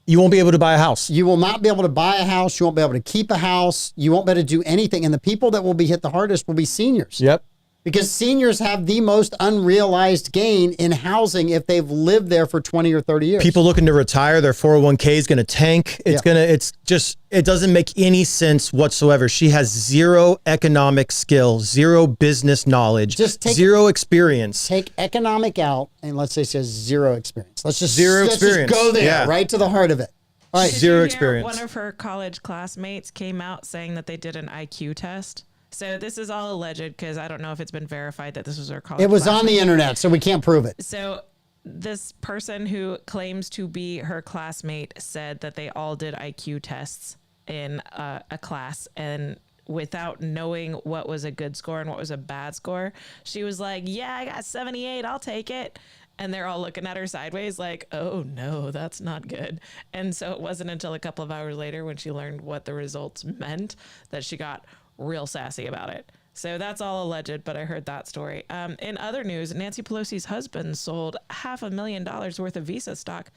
Speaker 3: You won't be able to buy a house.
Speaker 1: you will not be able to buy a house. You won't be able to keep a house. You won't be able to do anything. And the people that will be hit the hardest will be seniors.
Speaker 3: Yep.
Speaker 1: Because seniors have the most unrealized gain in housing if they've lived there for 20 or 30 years.
Speaker 3: People looking to retire, their 401k is going to tank. It doesn't make any sense whatsoever. She has zero economic skill, zero business knowledge, zero experience.
Speaker 1: Take economic out, and let's say she has zero experience. Let's just
Speaker 3: experience.
Speaker 1: go there,
Speaker 3: Yeah.
Speaker 1: right to the heart of it. All right.
Speaker 2: Did
Speaker 3: Zero
Speaker 2: you hear
Speaker 3: experience.
Speaker 2: One of her college classmates came out saying that they did an IQ test. So this is all alleged because I don't know if it's been verified that this was her college.
Speaker 1: It was on
Speaker 2: classmate.
Speaker 1: the internet, so we can't prove it.
Speaker 2: So this person who claims to be her classmate said that they all did IQ tests in a class, and without knowing what was a good score and what was a bad score, she was like, yeah, I got 78, I'll take it. And they're all looking at her sideways like, oh no, that's not good. And so it wasn't until a couple of hours later when she learned what the results meant that she got real sassy about it. So that's all alleged, but I heard that story. In other news, Nancy Pelosi's husband sold $500,000 worth of Visa stock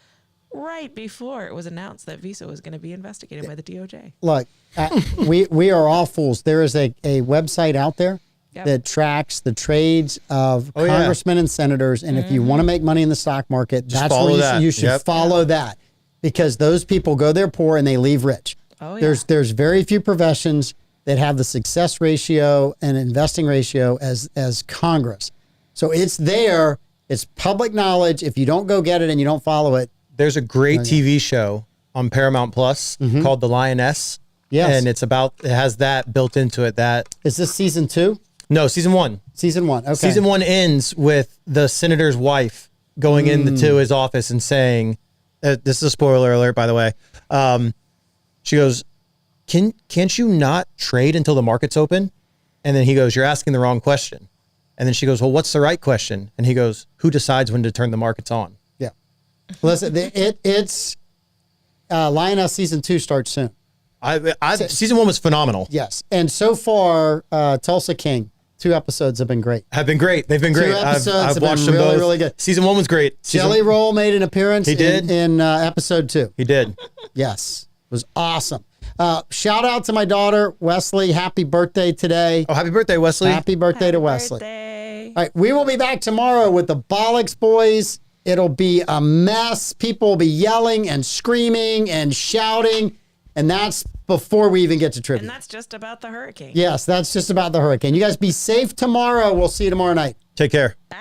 Speaker 2: right before it was announced that Visa was going to be investigated by the DOJ.
Speaker 1: Look, we are all fools. There is a website out there
Speaker 2: Yep.
Speaker 1: that tracks the trades of congressmen and senators. And if you want to make money in the stock market, that's where you should follow that, because those people go there poor and they leave rich.
Speaker 2: Oh, yeah.
Speaker 1: There's very few professions that have the success ratio and investing ratio as Congress. So it's there. It's public knowledge. If you don't go get it and you don't follow it.
Speaker 3: There's a great TV show on Paramount Plus called The Lioness.
Speaker 1: Yes.
Speaker 3: And it has that built into it.
Speaker 1: Is this season 2?
Speaker 3: No, season 1.
Speaker 1: Season 1. Okay.
Speaker 3: Season 1 ends with the senator's wife going into his office and saying, this is a spoiler alert, by the way. She goes, can't you not trade until the market's open? And then he goes, you're asking the wrong question. And then she goes, well, what's the right question? And he goes, who decides when to turn the markets on?
Speaker 1: Yeah. Listen, it's Lioness season 2 starts soon.
Speaker 3: Season 1 was phenomenal.
Speaker 1: Yes. And so far, Tulsa King, 2 episodes have been great.
Speaker 3: They've been great. 2 episodes
Speaker 1: I've watched them both. Really good.
Speaker 3: Season 1 was great.
Speaker 1: Jelly Roll made an appearance.
Speaker 3: He did?
Speaker 1: in episode 2.
Speaker 3: He did.
Speaker 1: Yes. It was awesome. Shout out to my daughter, Wesley. Happy birthday today.
Speaker 3: Oh, happy birthday, Wesley.
Speaker 1: Happy birthday to Wesley.
Speaker 2: Birthday.
Speaker 1: All right. We will be back tomorrow with the Bollocks Boys. It'll be a mess. People will be yelling and screaming and shouting. And that's before we even get to trivia.
Speaker 2: And that's just about the hurricane.
Speaker 1: Yes, that's just about the hurricane. You guys be safe tomorrow. We'll see you tomorrow night.
Speaker 3: Take care.
Speaker 2: Bye.